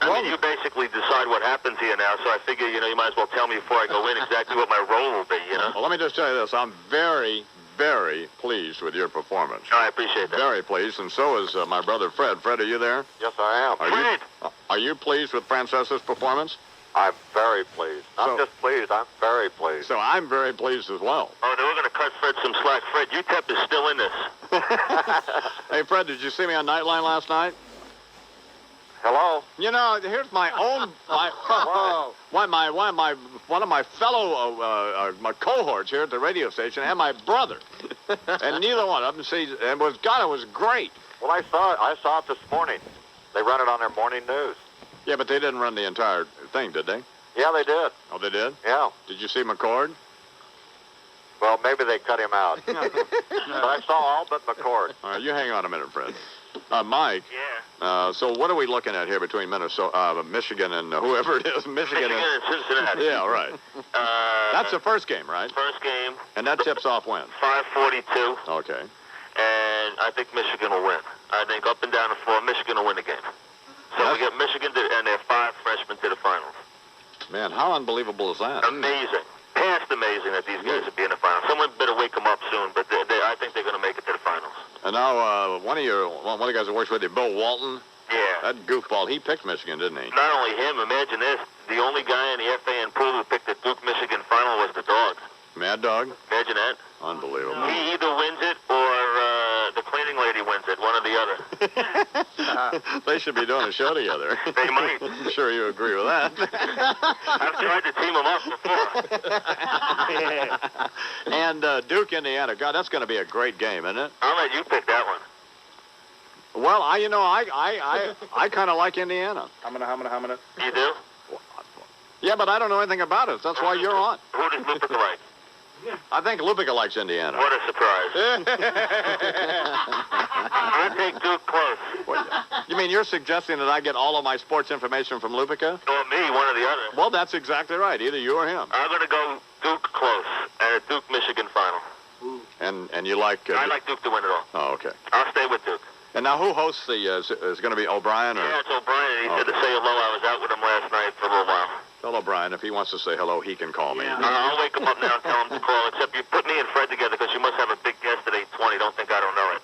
Speaker 16: I mean, you basically decide what happens here now, so I figure, you might as well tell me before I go in exactly what my role will be,
Speaker 4: Well, let me just tell you this. I'm very, very pleased with your performance.
Speaker 16: Oh, I appreciate that.
Speaker 4: Very pleased, and so is my brother Fred. Fred, are you there?
Speaker 17: Yes, I am.
Speaker 16: Fred!
Speaker 4: Are you pleased with Francesa's performance?
Speaker 17: I'm very pleased. I'm just pleased. I'm very pleased.
Speaker 4: So I'm very pleased as well.
Speaker 16: Oh, they were going to cut Fred some slack. Fred, UTEP is still in this.
Speaker 4: Hey, Fred, did you see me on Nightline last night?
Speaker 17: Hello?
Speaker 4: Here's my own... one of my fellow my cohorts here at the radio station and my brother. And neither one of them sees... And it was great.
Speaker 17: Well, I saw it this morning. They run it on their morning news.
Speaker 4: Yeah, but they didn't run the entire thing, did they?
Speaker 17: Yeah, they did.
Speaker 4: Oh, they did?
Speaker 17: Yeah.
Speaker 4: Did you see McCord?
Speaker 17: Well, maybe they cut him out. But I saw all but McCord.
Speaker 4: All right, you hang on a minute, Fred. Mike.
Speaker 16: Yeah.
Speaker 4: So what are we looking at here between Michigan and whoever it is? Michigan
Speaker 16: and Cincinnati.
Speaker 4: Yeah, right. That's the first game, right?
Speaker 16: First game.
Speaker 4: And that tips off when?
Speaker 16: 5:42.
Speaker 4: Okay.
Speaker 16: And I think Michigan will win. I think up and down the floor, Michigan will win the game. So we get Michigan and their 5 freshmen to the finals.
Speaker 4: Man, how unbelievable is that?
Speaker 16: Amazing. Past amazing that these guys would be in the finals. Someone better wake them up soon, but I think they're going to make it to the finals.
Speaker 4: And now one of the guys that works with you, Bill Walton.
Speaker 16: Yeah.
Speaker 4: That goofball, he picked Michigan, didn't he?
Speaker 16: Not only him, imagine this. The only guy in the FAN pool who picked the Duke-Michigan final was the dog.
Speaker 4: Mad Dog?
Speaker 16: Imagine that.
Speaker 4: Unbelievable.
Speaker 16: He either wins it or the cleaning lady wins it, one or the other.
Speaker 4: They should be doing a show together.
Speaker 16: They might.
Speaker 4: I'm sure you agree with that.
Speaker 16: I've tried to team them up before.
Speaker 4: And Duke, Indiana. God, that's going to be a great game, isn't it?
Speaker 16: I'll let you pick that one.
Speaker 4: Well, I kind of like Indiana.
Speaker 16: How many? You do?
Speaker 4: Yeah, but I don't know anything about it. That's why you're on.
Speaker 16: Who does Lupica like?
Speaker 4: I think Lupica likes Indiana.
Speaker 16: What a surprise. I take Duke close.
Speaker 4: You mean you're suggesting that I get all of my sports information from Lupica?
Speaker 16: Or me, one or the other.
Speaker 4: Well, that's exactly right. Either you or him.
Speaker 16: I'm going to go Duke close and a Duke-Michigan final.
Speaker 4: And you like...
Speaker 16: I like Duke to win it all.
Speaker 4: Oh, okay.
Speaker 16: I'll stay with Duke.
Speaker 4: And now who hosts the... is going to be O'Brien? Or?
Speaker 16: Yeah, it's O'Brien. He said to say hello. I was out with him last night for a little while.
Speaker 4: Tell O'Brien if he wants to say hello, he can call me.
Speaker 16: Yeah. I'll wake him up now and tell him to call. Except you put me and Fred together because you must have a big guest at 8:20. Don't think I don't know it.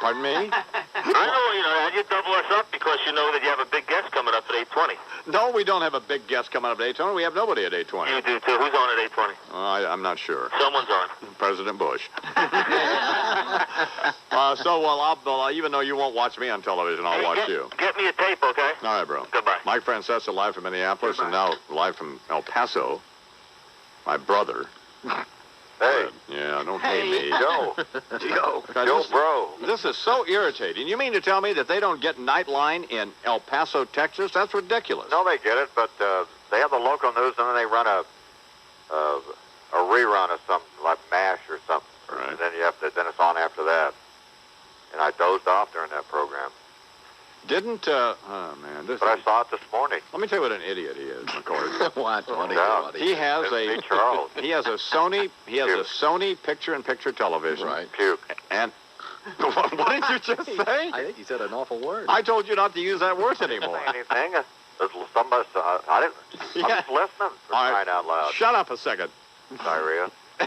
Speaker 4: Pardon me?
Speaker 16: I know, you double us up because you know that you have a big guest coming up at 8:20.
Speaker 4: No, we don't have a big guest coming up at 8:20. We have nobody at 8:20.
Speaker 16: You do, too. Who's on at 8:20?
Speaker 4: I'm not sure.
Speaker 16: Someone's on.
Speaker 4: President Bush. Even though you won't watch me on television, I'll watch you.
Speaker 16: Get me a tape, okay?
Speaker 4: All right, bro.
Speaker 16: Goodbye.
Speaker 4: Mike Francesa live from Minneapolis, and now live from El Paso. My brother.
Speaker 17: Hey.
Speaker 4: Yeah, don't pay me.
Speaker 17: Joe. Joe, bro.
Speaker 4: This is so irritating. You mean to tell me that they don't get Nightline in El Paso, Texas? That's ridiculous.
Speaker 17: No, they get it, but they have the local news, and then they run a rerun of something like MASH or something.
Speaker 4: Right.
Speaker 17: And then then it's on after that. And I dozed off during that program.
Speaker 4: But
Speaker 17: I saw it this morning.
Speaker 4: Let me tell you what an idiot he is, McCord.
Speaker 8: What?
Speaker 4: He has a Sony picture-in-picture television.
Speaker 8: Right.
Speaker 17: Puke.
Speaker 4: And what did you just say?
Speaker 8: I think he said an awful word.
Speaker 4: I told you not to use that word anymore.
Speaker 17: Anything? Somebody, I'm just listening for crying out loud.
Speaker 4: Shut up a second.
Speaker 17: Diarrhea.
Speaker 4: He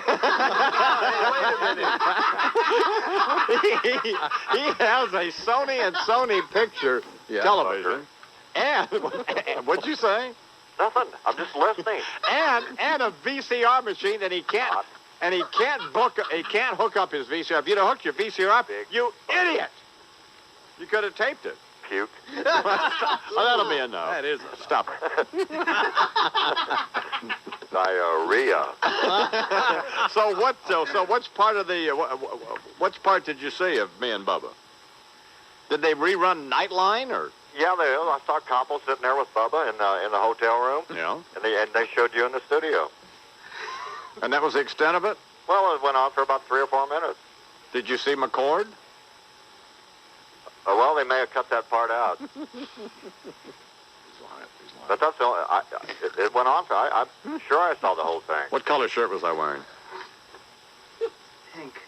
Speaker 4: has a Sony picture television, and what'd you say?
Speaker 17: Nothing. I'm just listening.
Speaker 4: And a VCR machine, and he can't hook up his VCR. If you'd have hooked your VCR up, you idiot! You could have taped it.
Speaker 17: Puke.
Speaker 4: That'll be enough.
Speaker 8: That is.
Speaker 4: Stop it.
Speaker 17: Diarrhea.
Speaker 4: So which part did you see of me and Bubba? Did they rerun Nightline or?
Speaker 17: Yeah, I saw Copple sitting there with Bubba in the hotel room.
Speaker 4: Yeah.
Speaker 17: And they showed you in the studio.
Speaker 4: And that was the extent of it?
Speaker 17: Well, it went on for about 3 or 4 minutes.
Speaker 4: Did you see McCord?
Speaker 17: Well, they may have cut that part out. But that's the only, it went on for, I'm sure I saw the whole thing.
Speaker 4: What color shirt was I wearing?
Speaker 17: Pink.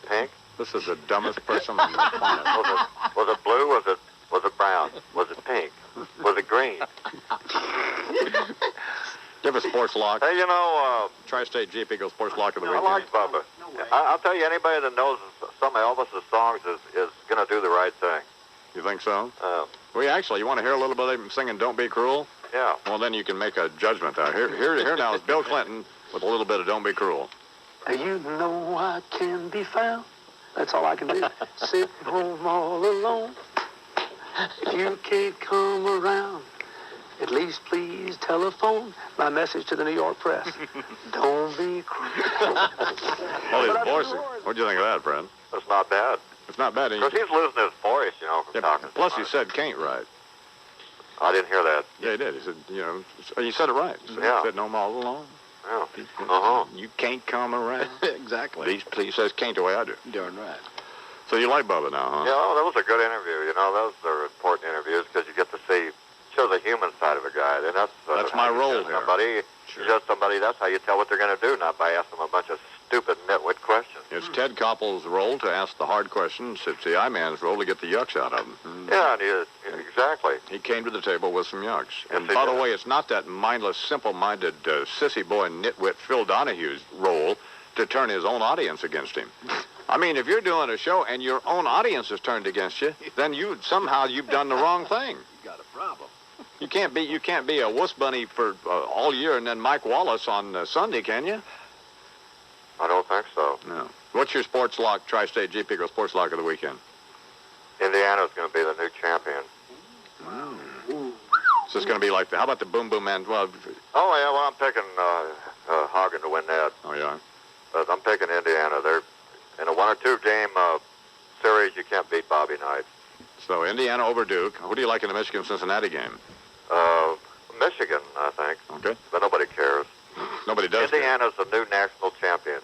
Speaker 17: Pink?
Speaker 4: This is the dumbest person on the planet.
Speaker 17: Was it blue? Was it brown? Was it pink? Was it green?
Speaker 4: Give a sports lock.
Speaker 17: Hey,
Speaker 4: Tri-State Jeep Eagle sports lock of the
Speaker 17: I
Speaker 4: weekend.
Speaker 17: like Bubba. I'll tell you, anybody that knows some of Elvis's songs is going to do the right thing.
Speaker 4: You think so? You want to hear a little bit of him singing "Don't Be Cruel"?
Speaker 17: Yeah.
Speaker 4: Well, then you can make a judgment there. Here now is Bill Clinton with a little bit of "Don't Be Cruel."
Speaker 18: You know I can be found. That's all I can do. Sitting home all alone. If you can't come around, at least please telephone. My message to the New York press. Don't be cruel.
Speaker 4: Well, his voice. What'd you think of that, friend?
Speaker 17: It's not bad.
Speaker 4: It's not bad.
Speaker 17: Because he's losing his voice, from talking.
Speaker 4: Plus, he said "can't" right.
Speaker 17: I didn't hear that.
Speaker 4: Yeah, he did. He said, he said it right. He said "no more alone."
Speaker 17: Yeah.
Speaker 4: You can't come around.
Speaker 8: Exactly.
Speaker 4: He says "can't" the way I do.
Speaker 8: Darn right.
Speaker 4: So you like Bubba now, huh?
Speaker 17: Yeah, that was a good interview. Those are important interviews because you get to show the human side of a guy. And
Speaker 4: that's my role here.
Speaker 17: Somebody, just somebody. That's how you tell what they're going to do, not by asking them a bunch of stupid nitwit questions.
Speaker 4: It's Ted Koppel's role to ask the hard questions. It's the I-man's role to get the yucks out of them.
Speaker 17: Yeah, exactly.
Speaker 4: He came to the table with some yucks. And by the way, it's not that mindless, simple-minded, sissy boy nitwit Phil Donahue's role to turn his own audience against him. I mean, if you're doing a show and your own audience is turned against you, then you've done the wrong thing.
Speaker 8: You got a problem.
Speaker 4: You can't be a wuss bunny for all year and then Mike Wallace on Sunday, can you?
Speaker 17: I don't think so.
Speaker 4: No. What's your sports lock, Tri-State Jeep Eagle sports lock of the weekend?
Speaker 17: Indiana's going to be the new champion.
Speaker 4: Wow. So it's going to be like how about the Boom Boom Man? Well,
Speaker 17: I'm picking Hagen to win that.
Speaker 4: Oh, yeah?
Speaker 17: But I'm picking Indiana. They're in a 1 or 2 game series. You can't beat Bobby Knight.
Speaker 4: So Indiana over Duke. Who do you like in the Michigan-Cincinnati game?
Speaker 17: Michigan, I think.
Speaker 4: Okay.
Speaker 17: But nobody cares.
Speaker 4: Nobody does.
Speaker 17: Indiana's the new national champion.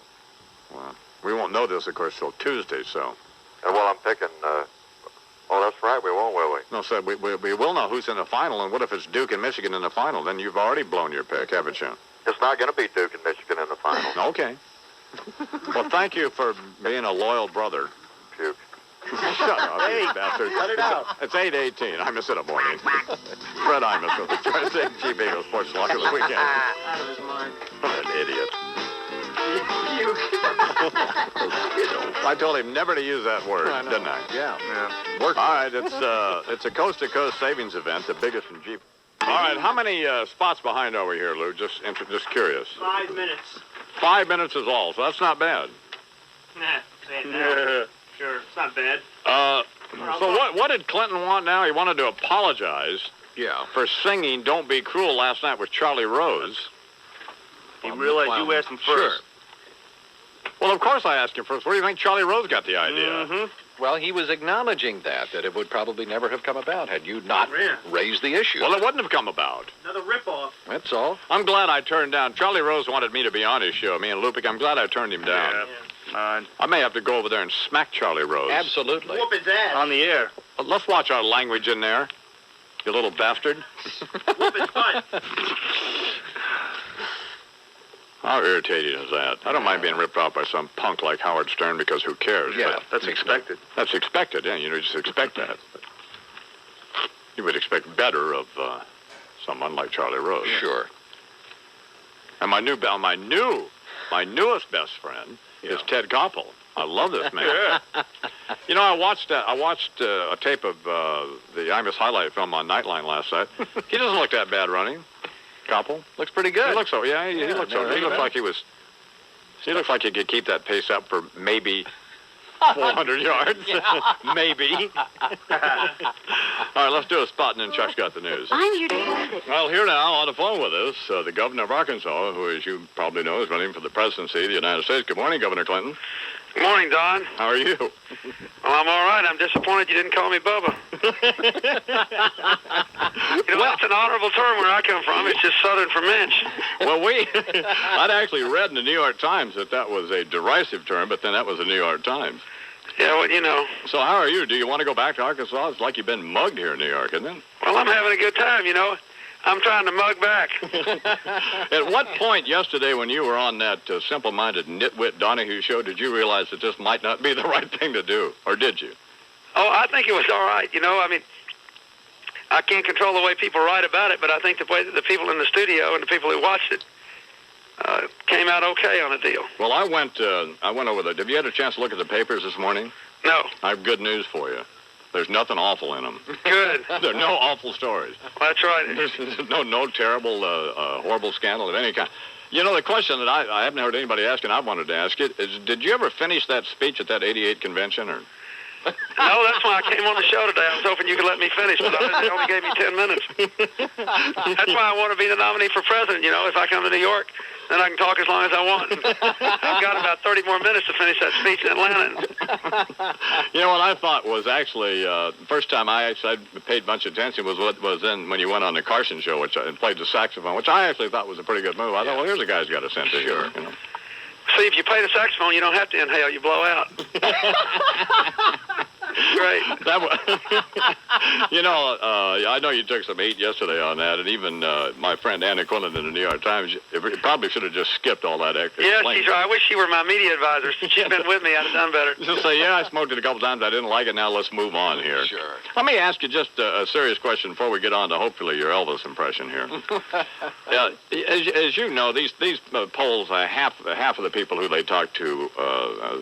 Speaker 4: Well, we won't know this, of course, till Tuesday, so.
Speaker 17: And I'm picking. That's right. We won't, will we?
Speaker 4: No, so we will know who's in the final, and what if it's Duke and Michigan in the final? Then you've already blown your pick, haven't you?
Speaker 17: It's not going to be Duke and Michigan in the final.
Speaker 4: Okay. Well, thank you for being a loyal brother.
Speaker 17: Puke.
Speaker 4: Shut up, you bastard.
Speaker 17: Cut it out.
Speaker 4: It's 8:18. I miss it up morning. Fred Imus with the Tri-State Jeep Eagle sports lock of the weekend.
Speaker 3: Out of his mind.
Speaker 4: What an idiot. I told him never to use that word, didn't I?
Speaker 8: Yeah.
Speaker 4: All right, it's a coast-to-coast savings event, the biggest in Jeep. All right, how many spots behind are we here, Lou? Just curious.
Speaker 7: 5 minutes.
Speaker 4: 5 minutes is all, so that's not bad.
Speaker 11: Nah, say it now. Sure, it's not bad.
Speaker 4: So what did Clinton want now? He wanted to apologize.
Speaker 8: Yeah.
Speaker 4: For singing "Don't Be Cruel" last night with Charlie Rose.
Speaker 11: He realized you asked him first.
Speaker 4: Sure. Well, of course I asked him first. Where do you think Charlie Rose got the idea?
Speaker 8: Mm-hmm. Well, he was acknowledging that it would probably never have come about had you not raised the issue.
Speaker 4: Well, it wouldn't have come about.
Speaker 11: Another ripoff.
Speaker 8: That's all.
Speaker 4: I'm glad I turned down. Charlie Rose wanted me to be on his show, me and Lupik. I'm glad I turned him down.
Speaker 11: Yeah.
Speaker 4: I may have to go over there and smack Charlie Rose.
Speaker 8: Absolutely.
Speaker 11: Whoop his ass. On the air.
Speaker 4: Well, let's watch our language in there, you little bastard.
Speaker 11: Whoop his butt.
Speaker 4: How irritating is that? I don't mind being ripped off by some punk like Howard Stern because who cares?
Speaker 8: Yeah,
Speaker 4: but
Speaker 11: that's expected.
Speaker 4: That's expected, yeah. You just expect that. But you would expect better of someone like Charlie Rose.
Speaker 8: Sure.
Speaker 4: And my newest best friend is Ted Koppel. I love this man. You know, I watched a tape of the Imus highlight film on Nightline last night. He doesn't look that bad running. Koppel
Speaker 8: looks pretty good.
Speaker 4: He looks so. Yeah, he looks so. He looks like he was. He looks like he could keep that pace up for maybe 400 yards. Maybe. All right, let's do a spot, and then Chuck's got the news.
Speaker 12: I'm here to help it.
Speaker 4: Well, here now on the phone with us, the governor of Arkansas, who, as you probably know, is running for the presidency of the United States. Good morning, Governor Clinton.
Speaker 10: Good morning, Don.
Speaker 4: How are you?
Speaker 10: Well, I'm all right. I'm disappointed you didn't call me Bubba. That's an honorable term where I come from. It's just Southern for mensch.
Speaker 4: Well, I'd actually read in the New York Times that was a derisive term, but then that was the New York Times.
Speaker 10: Yeah, well, you know.
Speaker 4: So how are you? Do you want to go back to Arkansas? It's like you've been mugged here in New York, isn't it?
Speaker 10: Well, I'm having a good time, you know. I'm trying to mug back.
Speaker 4: At what point yesterday when you were on that simple-minded nitwit Donahue show did you realize that this might not be the right thing to do? Or did you?
Speaker 10: Oh, I think it was all right. You know, I mean, I can't control the way people write about it, but I think the way that the people in the studio and the people who watched it came out okay on the deal.
Speaker 4: Well, I went over there. Have you had a chance to look at the papers this morning?
Speaker 10: No.
Speaker 4: I have good news for you. There's nothing awful in them.
Speaker 10: Good.
Speaker 4: There are no awful stories.
Speaker 10: Well, that's right.
Speaker 4: There's no terrible, horrible scandal of any kind. You know, the question that I haven't heard anybody ask, and I wanted to ask it, is did you ever finish that speech at that 88 convention? Or?
Speaker 10: No, that's why I came on the show today. I was hoping you could let me finish, but they only gave me 10 minutes. That's why I want to be the nominee for president. You know, if I come to New York, then I can talk as long as I want. I've got about 30 more minutes to finish that speech in Atlanta.
Speaker 4: You know, what I thought was actually, the first time I paid a bunch of attention was when you went on the Carson show, and played the saxophone, which I actually thought was a pretty good move. I thought, well, here's a guy who's got a sense of humor. You know?
Speaker 10: See, if you play the saxophone, you don't have to inhale. You blow out. Great.
Speaker 4: You know, I know you took some heat yesterday on that, and even my friend Anna Quillen in the New York Times probably should have just skipped all that extra.
Speaker 10: Yeah, she's right. I wish she were my media advisor. She's been with me. I'd have done better.
Speaker 4: Just say, yeah, I smoked it a couple times. I didn't like it. Now let's move on here.
Speaker 8: Sure.
Speaker 4: Let me ask you just a serious question before we get on to hopefully your Elvis impression here. As you know, these polls, half of the people who they talk to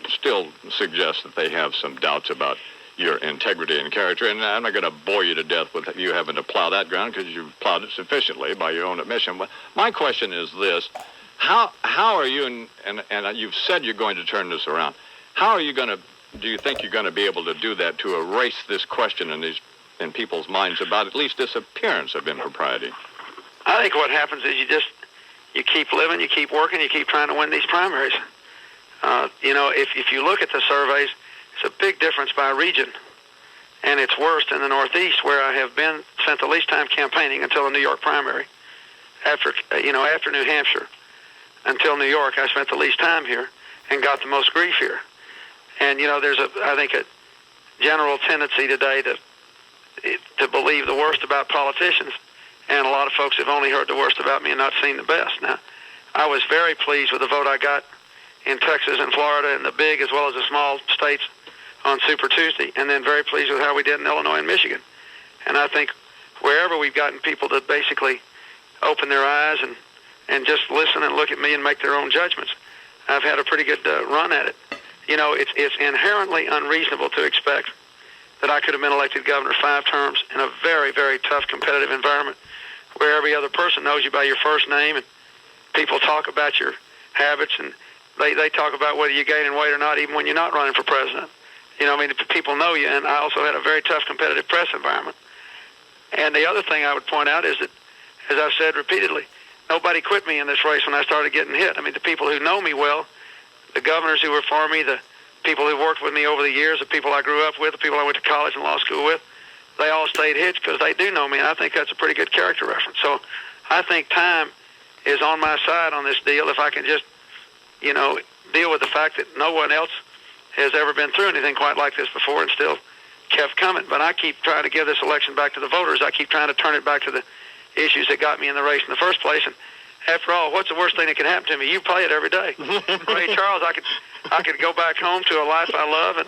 Speaker 4: still suggest that they have some doubts about your integrity and character, and I'm not going to bore you to death with you having to plow that ground because you've plowed it sufficiently by your own admission. But my question is this: how are you, and you've said you're going to turn this around, how are you going to, do you think you're going to be able to do that to erase this question in people's minds about at least this appearance of impropriety?
Speaker 10: I think what happens is you keep living, you keep working, you keep trying to win these primaries. You know, if you look at the surveys, it's a big difference by region, and it's worst in the Northeast, where I have spent the least time campaigning until the New York primary. After New Hampshire, until New York, I spent the least time here and got the most grief here. And you know, there's I think a general tendency today to believe the worst about politicians, and a lot of folks have only heard the worst about me and not seen the best. Now, I was very pleased with the vote I got in Texas and Florida and the big as well as the small states on Super Tuesday, and then very pleased with how we did in Illinois and Michigan. And I think wherever we've gotten people to basically open their eyes and just listen and look at me and make their own judgments, I've had a pretty good run at it. You know, it's inherently unreasonable to expect that I could have been elected governor 5 terms in a very, very tough competitive environment where every other person knows you by your first name and people talk about your habits and they talk about whether you're gaining weight or not, even when you're not running for president. You know, I mean, people know you, and I also had a very tough competitive press environment. And the other thing I would point out is that, as I've said repeatedly, nobody quit me in this race when I started getting hit. I mean, the people who know me well, the governors who were for me, the people who worked with me over the years, the people I grew up with, the people I went to college and law school with, they all stayed hitched because they do know me, and I think that's a pretty good character reference. So I think time is on my side on this deal if I can just, you know, deal with the fact that no one else has ever been through anything quite like this before and still kept coming. But I keep trying to give this election back to the voters. I keep trying to turn it back to the issues that got me in the race in the first place. And after all, what's the worst thing that can happen to me? You play it every day. Ray Charles, I could go back home to a life I love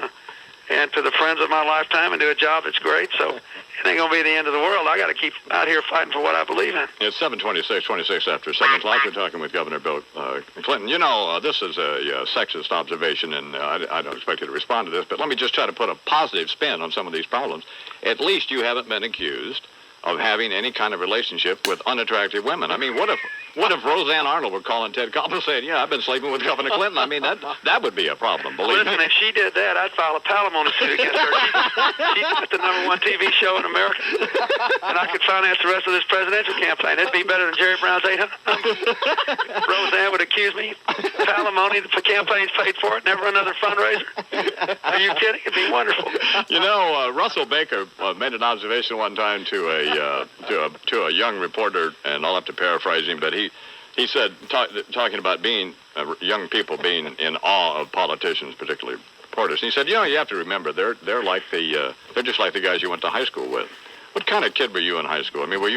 Speaker 10: and to the friends of my lifetime and do a job that's great. So it ain't going to be the end of the world. I got to keep out here fighting for what I believe in.
Speaker 4: It's 7:26 after 7 o'clock. We're talking with Governor Bill Clinton. You know, this is a sexist observation, and I don't expect you to respond to this, but let me just try to put a positive spin on some of these problems. At least you haven't been accused of having any kind of relationship with unattractive women. I mean, what if Roseanne Arnold were calling Ted Koppel saying, yeah, I've been sleeping with Governor Clinton? I mean, that would be a problem, believe me.
Speaker 10: Listen, if she did that, I'd file a palimony suit against her. She's got the #1 TV show in America, and I could finance the rest of this presidential campaign. It'd be better than Jerry Brown's 800 numbers. Roseanne would accuse me, palimony, the campaign's paid for it, never another fundraiser. Are you kidding? It'd be wonderful.
Speaker 4: You know, Russell Baker made an observation one time to a young reporter, and I'll have to paraphrase him, but he said, talking about being young people being in awe of politicians, particularly reporters. And he said, you know, you have to remember they're just like the guys you went to high school with. What kind of kid were you in high school? I mean, were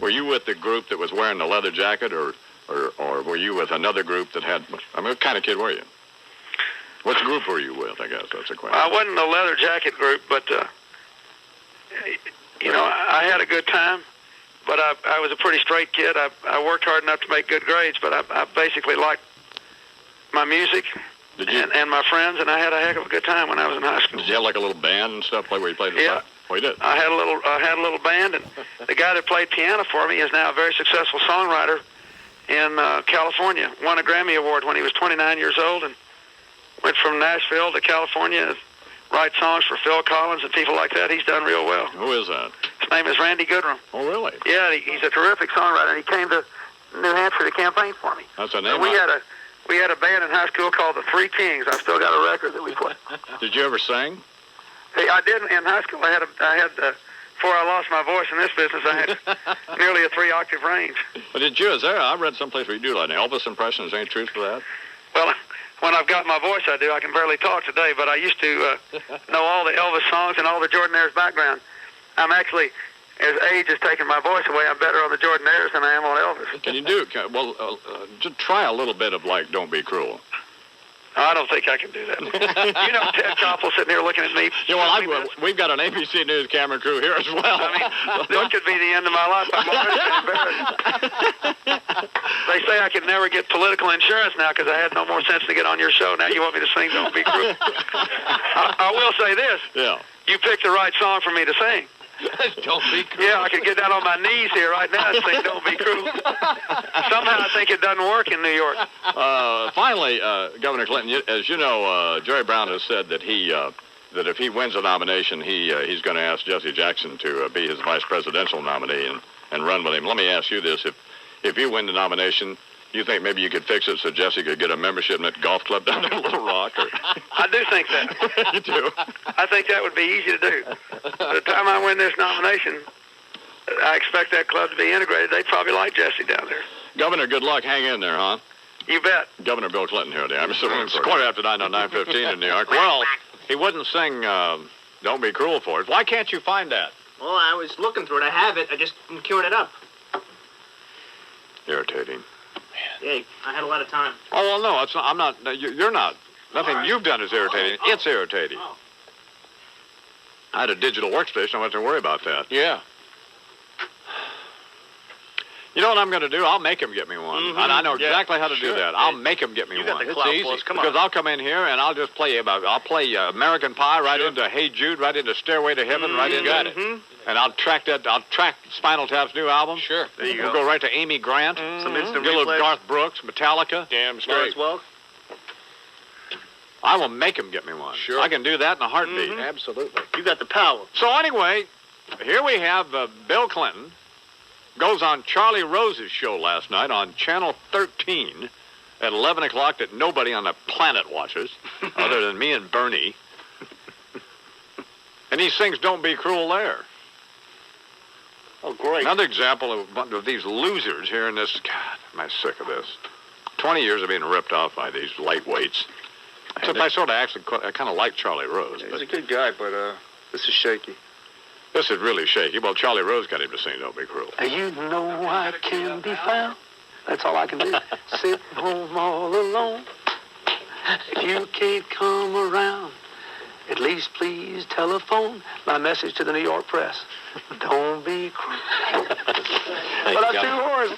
Speaker 4: you with the group that was wearing the leather jacket, or were you with another group that had? I mean, what kind of kid were you? What group were you with? I guess that's the question.
Speaker 10: I wasn't the leather jacket group, but you know, I had a good time. But I was a pretty straight kid. I worked hard enough to make good grades, but I basically liked my music and my friends, and I had a heck of a good time when I was in high school.
Speaker 4: Did you have like a little band and stuff, like where you played the
Speaker 10: Yeah.
Speaker 4: Oh, you did?
Speaker 10: I had a little band, and the guy that played piano for me is now a very successful songwriter in California. Won a Grammy Award when he was 29 years old, and went from Nashville to California, write songs for Phil Collins and people like that. He's done real well.
Speaker 4: Who is that?
Speaker 10: His name is Randy Goodrum.
Speaker 4: Oh, really?
Speaker 10: Yeah, he's a terrific songwriter, and he came to New Hampshire to campaign for me.
Speaker 4: That's a name.
Speaker 10: We had a band in high school called the Three Kings. I've still got a record that we played.
Speaker 4: Did you ever sing?
Speaker 10: Hey, I did in high school. I had before I lost my voice in this business, I had nearly a 3-octave range.
Speaker 4: But did you? I read someplace where you do like an Elvis impression. Is there any truth to that?
Speaker 10: Well, when I've got my voice, I do. I can barely talk today, but I used to know all the Elvis songs and all the Jordanaires background. I'm actually, as age has taken my voice away, I'm better on the Jordanaires than I am on Elvis.
Speaker 4: Can you do? Just try a little bit of like "Don't Be Cruel."
Speaker 10: I don't think I can do that. You know, Ted Koppel sitting here looking at me.
Speaker 4: Yeah, well, we've got an ABC News camera crew here as well.
Speaker 10: I mean, this could be the end of my life. I'm already embarrassed. They say I can never get political insurance now because I had no more sense to get on your show. Now you want me to sing "Don't Be Cruel." I will say this.
Speaker 4: Yeah.
Speaker 10: You picked the right song for me to sing.
Speaker 8: Don't be cruel.
Speaker 10: Yeah, I could get down on my knees here right now and sing "Don't Be Cruel." Somehow I think it doesn't work in New York.
Speaker 4: Finally, Governor Clinton, as you know, Jerry Brown has said that that if he wins a nomination, he's going to ask Jesse Jackson to be his vice presidential nominee and run with him. Let me ask you this: if you win the nomination, you think maybe you could fix it so Jesse could get a membership in that golf club down there in Little Rock? Or?
Speaker 10: I do think that.
Speaker 4: You do?
Speaker 10: I think that would be easy to do. By the time I win this nomination, I expect that club to be integrated. They'd probably like Jesse down there.
Speaker 4: Governor, good luck. Hang in there, huh?
Speaker 10: You bet.
Speaker 4: Governor Bill Clinton here today. It's 9:15 on 9:15 in New York. Well, he wouldn't sing "Don't Be Cruel" for us. Why can't you find that?
Speaker 7: Well, I was looking through it. I have it. I just queuing it up.
Speaker 4: Irritating.
Speaker 7: Hey, I had a lot of time.
Speaker 4: Oh, well, no, it's not. I'm not. You're not. Nothing you've done is irritating. It's irritating. I had a digital workstation. I wasn't to worry about that.
Speaker 8: Yeah.
Speaker 4: You know what I'm going to do? I'll make him get me one.
Speaker 7: Mm-hmm.
Speaker 4: And I know exactly how to do that. I'll make him get me
Speaker 7: You
Speaker 4: one.
Speaker 7: got the clout, boys. Come on.
Speaker 4: Because I'll come in here and I'll just play American Pie right into Hey Jude, right into Stairway to Heaven, right into it. And I'll track Spinal Tap's new album.
Speaker 8: Sure.
Speaker 7: There you
Speaker 4: We'll go right to Amy Grant.
Speaker 7: Some instant
Speaker 4: Get a little
Speaker 7: replay.
Speaker 4: Garth Brooks, Metallica.
Speaker 8: Damn straight.
Speaker 7: Well,
Speaker 4: I will make him get me one.
Speaker 8: Sure.
Speaker 4: I can do that in a heartbeat.
Speaker 8: Absolutely.
Speaker 11: You got the power.
Speaker 4: So anyway, here we have Bill Clinton goes on Charlie Rose's show last night on Channel 13 at 11 o'clock that nobody on the planet watches other than me and Bernie. And he sings Don't Be Cruel there.
Speaker 11: Oh, great.
Speaker 4: Another example of these losers here in this. God, am I sick of this? 20 years of being ripped off by these lightweights. Except I sort of actually, I kind of like Charlie Rose.
Speaker 6: He's
Speaker 4: But
Speaker 6: a good guy, but this is shaky.
Speaker 4: this is really shaky. Well, Charlie Rose got him to sing Don't Be Cruel.
Speaker 18: You know I can be found. That's all I can do. Sitting home all alone. If you can't come around, at least please telephone. My message to the New York press. Don't be cruel. But I'm too hoarse.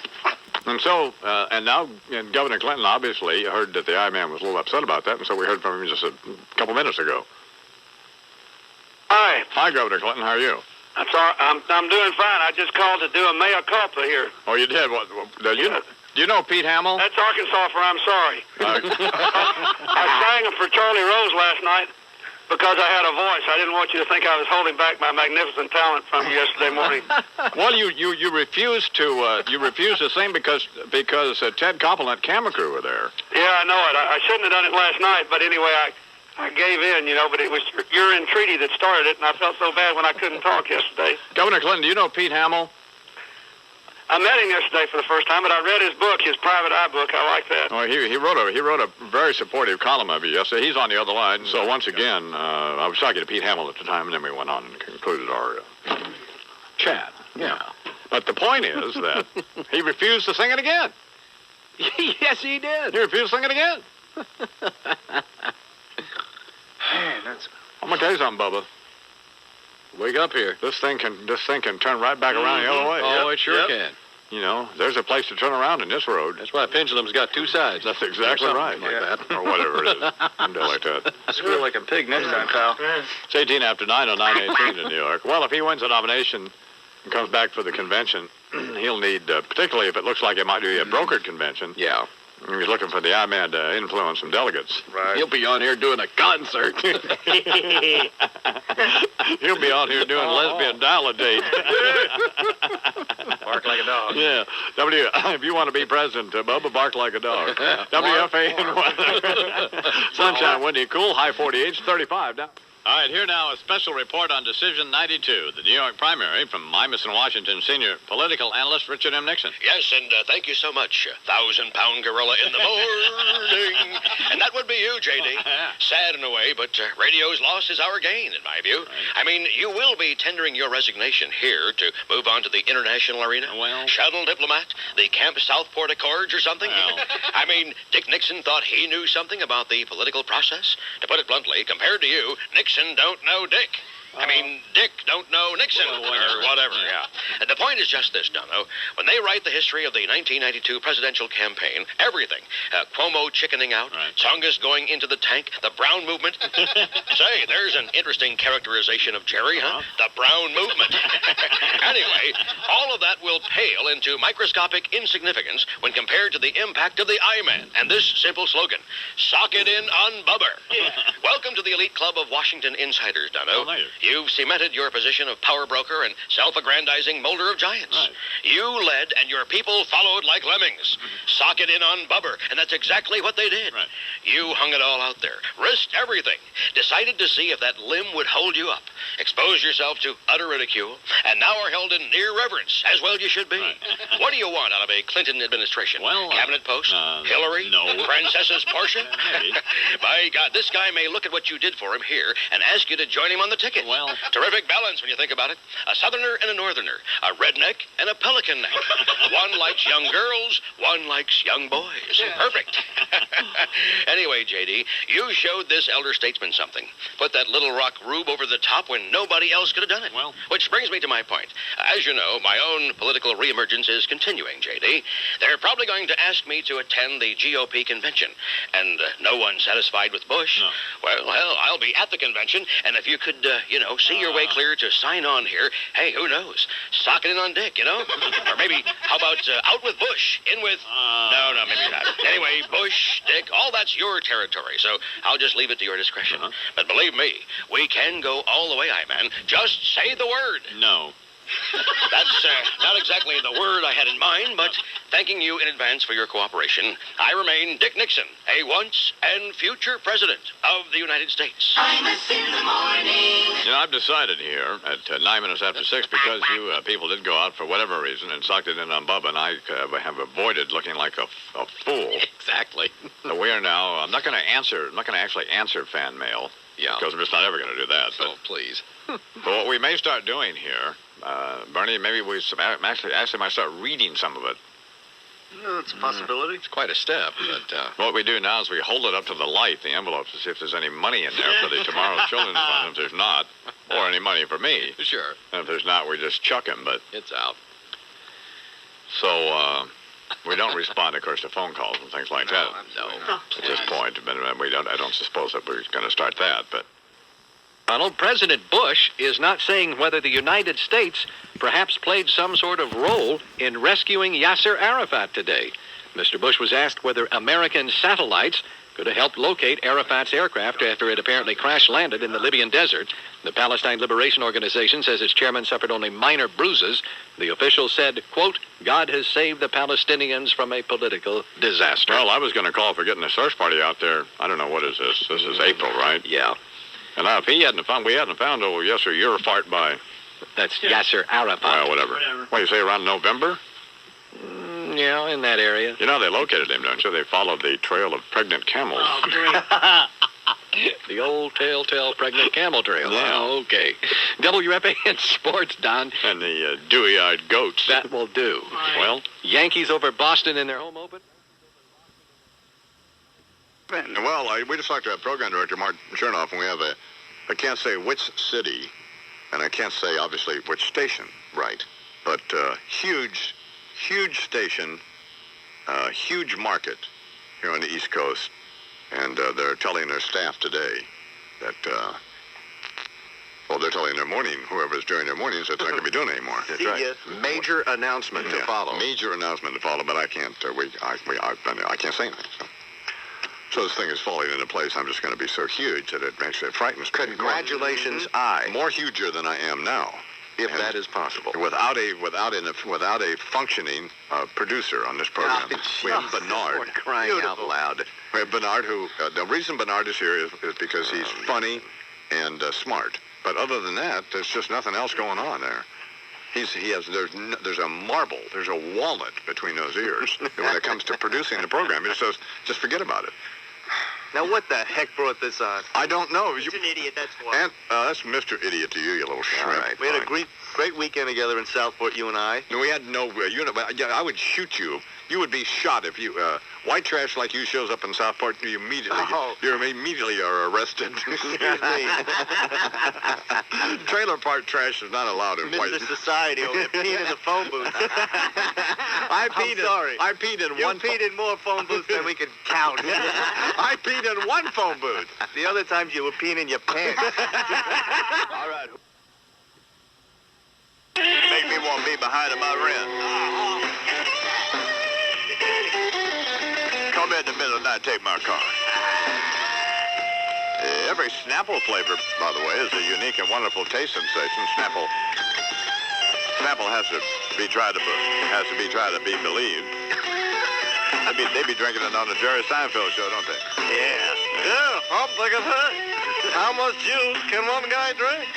Speaker 4: And so, and now Governor Clinton obviously heard that the I-Man was a little upset about that, and so we heard from him just a couple minutes ago.
Speaker 10: Hi.
Speaker 4: Hi, Governor Clinton. How are you?
Speaker 10: I'm sorry. I'm doing fine. I just called to do a mea culpa here.
Speaker 4: Oh, you did? What? Do you know Pete Hamill?
Speaker 10: That's Arkansas for I'm sorry. I sang for Charlie Rose last night because I had a voice. I didn't want you to think I was holding back my magnificent talent from you yesterday morning.
Speaker 4: Well, you refused to sing because Ted Koppel and camera crew were there.
Speaker 10: Yeah, I know it. I shouldn't have done it last night, but anyway, I gave in, but it was your entreaty that started it, and I felt so bad when I couldn't talk yesterday.
Speaker 4: Governor Clinton, do you know Pete Hamill?
Speaker 10: I met him yesterday for the first time, but I read his book, his private eye book. I like that.
Speaker 4: Oh, he wrote a very supportive column of you yesterday. He's on the other line. So once again, I was talking to Pete Hamill at the time, and then we went on and concluded our chat. Yeah. But the point is that he refused to sing it again.
Speaker 11: Yes, he did.
Speaker 4: He refused to sing it again.
Speaker 6: Man, that's...
Speaker 4: I'm gonna tell you something, Bubba.
Speaker 8: Wake up here.
Speaker 4: This thing can turn right back around the other way.
Speaker 8: Oh, it sure can.
Speaker 4: There's a place to turn around in this road.
Speaker 8: That's why a pendulum's got two sides.
Speaker 4: That's exactly right.
Speaker 8: Like that.
Speaker 4: Or whatever it is. Something like that.
Speaker 6: Squeal like a pig next time, pal.
Speaker 4: It's 18 after 9 on 9/18 in New York. Well, if he wins the nomination and comes back for the convention, he'll need, particularly if it looks like it might be a brokered convention.
Speaker 8: Yeah.
Speaker 4: He's looking for the I-Man to influence some delegates.
Speaker 6: Right.
Speaker 8: He'll be on here doing a concert.
Speaker 4: He'll be out here doing lesbian dial-a-date.
Speaker 6: Bark like a dog.
Speaker 4: Yeah. If you want to be president, Bubba, bark like a dog. WFAN weather. Sunshine, windy, cool, high 48, 35 now. All right, here now a special report on Decision 92, the New York primary from Imus and Washington senior political analyst Richard M. Nixon.
Speaker 5: Yes, and thank you so much, 1,000-pound gorilla in the morning. And that would be you, J.D. Sad in a way, but radio's loss is our gain, in my view. Right. I mean, you will be tendering your resignation here to move on to the international arena.
Speaker 4: Well,
Speaker 5: shuttle diplomat, the Camp Southport Accords or something.
Speaker 4: Well.
Speaker 5: I mean, Dick Nixon thought he knew something about the political process. To put it bluntly, compared to you, Nixon don't know Dick. I mean, Dick don't know Nixon, or whatever, yeah. And the point is just this, Dono. When they write the history of the 1992 presidential campaign, everything, Cuomo chickening out, Tsongas going into the tank, the Brown movement. Say, there's an interesting characterization of Jerry, huh? The Brown movement. Anyway, all of that will pale into microscopic insignificance when compared to the impact of the I-Man and this simple slogan, sock it in on Bubber. Welcome to the elite club of Washington insiders, Dono.
Speaker 4: Oh,
Speaker 5: You've cemented your position of power broker and self-aggrandizing molder of giants.
Speaker 4: Right.
Speaker 5: You led, and your people followed like lemmings. Sock it in on Bubber, and that's exactly what they did.
Speaker 4: Right.
Speaker 5: You hung it all out there, risked everything, decided to see if that limb would hold you up, exposed yourself to utter ridicule, and now are held in near reverence, as well you should be.
Speaker 4: Right.
Speaker 5: What do you want out of a Clinton administration?
Speaker 4: Well,
Speaker 5: cabinet post? Hillary?
Speaker 4: No.
Speaker 5: Princess's Portia?
Speaker 4: Maybe.
Speaker 5: By God, this guy may look at what you did for him here and ask you to join him on the ticket.
Speaker 4: Well.
Speaker 5: Terrific balance when you think about it. A southerner and a northerner. A redneck and a pelican neck. One likes young girls, one likes young boys. Perfect. Anyway, J.D., you showed this elder statesman something. Put that Little Rock rube over the top when nobody else could have done it.
Speaker 4: Well.
Speaker 5: Which brings me to my point. As you know, my own political reemergence is continuing, J.D. They're probably going to ask me to attend the GOP convention. And no one satisfied with Bush.
Speaker 4: No.
Speaker 5: Well, I'll be at the convention, and if you could, see your way clear to sign on here, hey, who knows? Sock it in on Dick, Or maybe, how about out with Bush, in with... No, maybe not. Anyway, Bush, Dick, all that's your territory, so I'll just leave it to your discretion. But believe me, we can go all the way, I-Man. Just say the word.
Speaker 4: No.
Speaker 5: That's not exactly the word I had in mind, but thanking you in advance for your cooperation, I remain Dick Nixon, a once and future president of the United States.
Speaker 3: Imus in the morning.
Speaker 4: I've decided here at 9 minutes after 6, because you people did go out for whatever reason and sucked it in on Bubba, and I have avoided looking like a fool.
Speaker 8: Exactly.
Speaker 4: So we are now, I'm not going to actually answer fan mail.
Speaker 8: Yeah.
Speaker 4: Because we're just not ever going to do that.
Speaker 8: So, please.
Speaker 4: But what we may start doing here, Bernie, maybe we actually might start reading some of it.
Speaker 11: Yeah, that's a possibility.
Speaker 8: It's quite a step, but...
Speaker 4: What we do now is we hold it up to the light, the envelope, to see if there's any money in there for the Tomorrow's Children's Fund. If there's not, or any money for me.
Speaker 8: Sure.
Speaker 4: And if there's not, we just chuck him, but...
Speaker 8: It's out.
Speaker 4: So, we don't respond, of course, to phone calls and things like that.
Speaker 8: No.
Speaker 4: At this point, but I don't suppose that we're going to start that, but...
Speaker 8: Donald, President Bush is not saying whether the United States perhaps played some sort of role in rescuing Yasser Arafat today. Mr. Bush was asked whether American satellites could have helped locate Arafat's aircraft after it apparently crash-landed in the Libyan desert. The Palestine Liberation Organization says its chairman suffered only minor bruises. The official said, quote, God has saved the Palestinians from a political disaster.
Speaker 4: Well, I was going to call for getting a search party out there. I don't know, what is this? This is April, right?
Speaker 8: Yeah.
Speaker 4: And now, if we hadn't found, Yasser Arafat by...
Speaker 8: That's Yasser Arafat.
Speaker 4: Well, whatever. What do you say, around November?
Speaker 8: Yeah, in that area.
Speaker 4: They located him, don't you? They followed the trail of pregnant camels.
Speaker 7: Oh, great.
Speaker 8: The old telltale pregnant camel trail.
Speaker 4: Yeah.
Speaker 8: Oh, okay. WFAN Sports, Don.
Speaker 4: And the dewy-eyed goats.
Speaker 8: That will do.
Speaker 4: Well,
Speaker 8: Yankees over Boston in their home open.
Speaker 19: Well, we just talked to our program director, Mark Chernoff, and we have I can't say which city, and I can't say, obviously, which station, right? But huge station, huge market here on the East Coast, and they're telling their staff today that, they're telling whoever's doing their mornings, that they're not going to be doing it anymore.
Speaker 17: That's right. Major announcement to follow.
Speaker 19: Major announcement to follow, but I can't, I can't say anything, so this thing is falling into place. I'm just going to be so huge that it actually frightens me.
Speaker 17: Congratulations,
Speaker 19: more huger than I am now,
Speaker 17: if that is possible.
Speaker 19: Without a functioning producer on this program. We have Bernard.
Speaker 17: Crying out loud.
Speaker 19: We have Bernard, who the reason Bernard is here is because he's funny and smart. But other than that, there's just nothing else going on there. There's a marble, there's a walnut between those ears when it comes to producing the program. He just says, just forget about it.
Speaker 17: Now, what the heck brought this on?
Speaker 19: I don't know.
Speaker 17: He's an idiot, that's why.
Speaker 19: And that's Mr. Idiot to you, you little shrimp.
Speaker 17: All right. We had a great weekend together in Southport, you and I.
Speaker 19: No, we had no... I would shoot you. You would be shot if you... white trash like you shows up in Southport, you immediately are arrested.
Speaker 17: Excuse me.
Speaker 19: Trailer park trash is not allowed in white...
Speaker 17: Mr. Society over there peeing in the phone booth.
Speaker 19: I peed in one...
Speaker 17: You peed in more phone booths than we could count.
Speaker 19: I peed in one phone booth.
Speaker 17: The other times you were peeing in your pants.
Speaker 19: All right. Make me want to be behind my rent. Come in the middle of the night, take my car. Every Snapple flavor, by the way, is a unique and wonderful taste sensation. Snapple has to be tried to be believed. They be drinking it on the Jerry Seinfeld show, don't they?
Speaker 17: Yeah, I'm thinking, how much juice can one guy drink?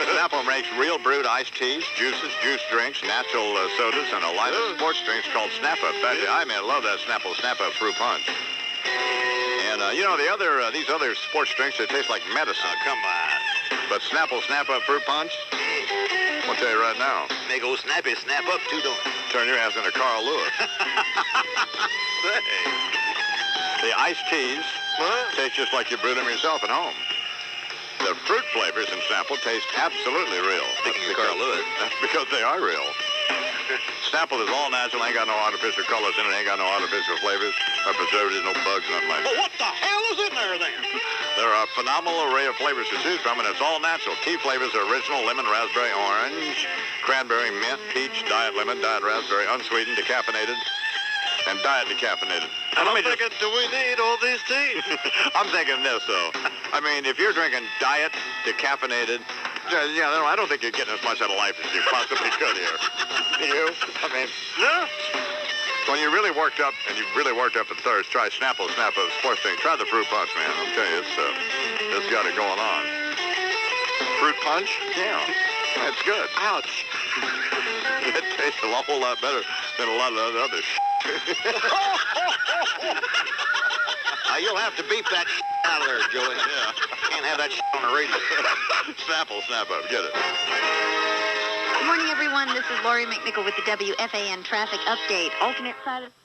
Speaker 19: Snapple makes real brewed iced teas, juices, juice drinks, natural sodas, and a line of sports drinks called Snap-Up. I love that Snapple Snap-Up fruit punch. And, these other sports drinks, they taste like medicine.
Speaker 17: Oh, come on.
Speaker 19: But Snapple Snap-Up fruit punch, I'll tell you right now.
Speaker 17: Make old Snappy snap up, too, don't it?
Speaker 19: Turn your ass into Carl Lewis. The iced teas taste just like you brewed them yourself at home. The fruit flavors in Snapple taste absolutely real.
Speaker 17: Carl Lewis.
Speaker 19: That's because they are real. Snapple is all natural. Ain't got no artificial colors in it. Ain't got no artificial flavors or preservatives, no bugs, nothing like that.
Speaker 15: Well, what the hell is in there then?
Speaker 19: There are a phenomenal array of flavors to choose from, and it's all natural. Key flavors are original, lemon, raspberry, orange, cranberry, mint, peach, diet lemon, diet raspberry, unsweetened, decaffeinated, and diet decaffeinated.
Speaker 9: And I'm thinking, do we need all these teas?
Speaker 19: I'm thinking this, though. I mean, if you're drinking diet, decaffeinated, yeah, I don't think you're getting as much out of life as you possibly could here. Do you? I mean,
Speaker 9: Yeah.
Speaker 19: when you're really worked up and you've really worked up at thirst, try Snapple, sports thing. Try the fruit punch, man. I'm telling you, it's got it going on.
Speaker 9: Fruit punch?
Speaker 19: Yeah, that's good.
Speaker 9: Ouch.
Speaker 19: It tastes a whole lot better than a lot of the other
Speaker 15: You'll have to beep that out of there, Joey.
Speaker 19: Yeah.
Speaker 15: Can't have that on the radio.
Speaker 19: Snapple, snap up. Get it.
Speaker 20: Good morning, everyone. This is Lori McNichol with the WFAN Traffic Update. Alternate side of...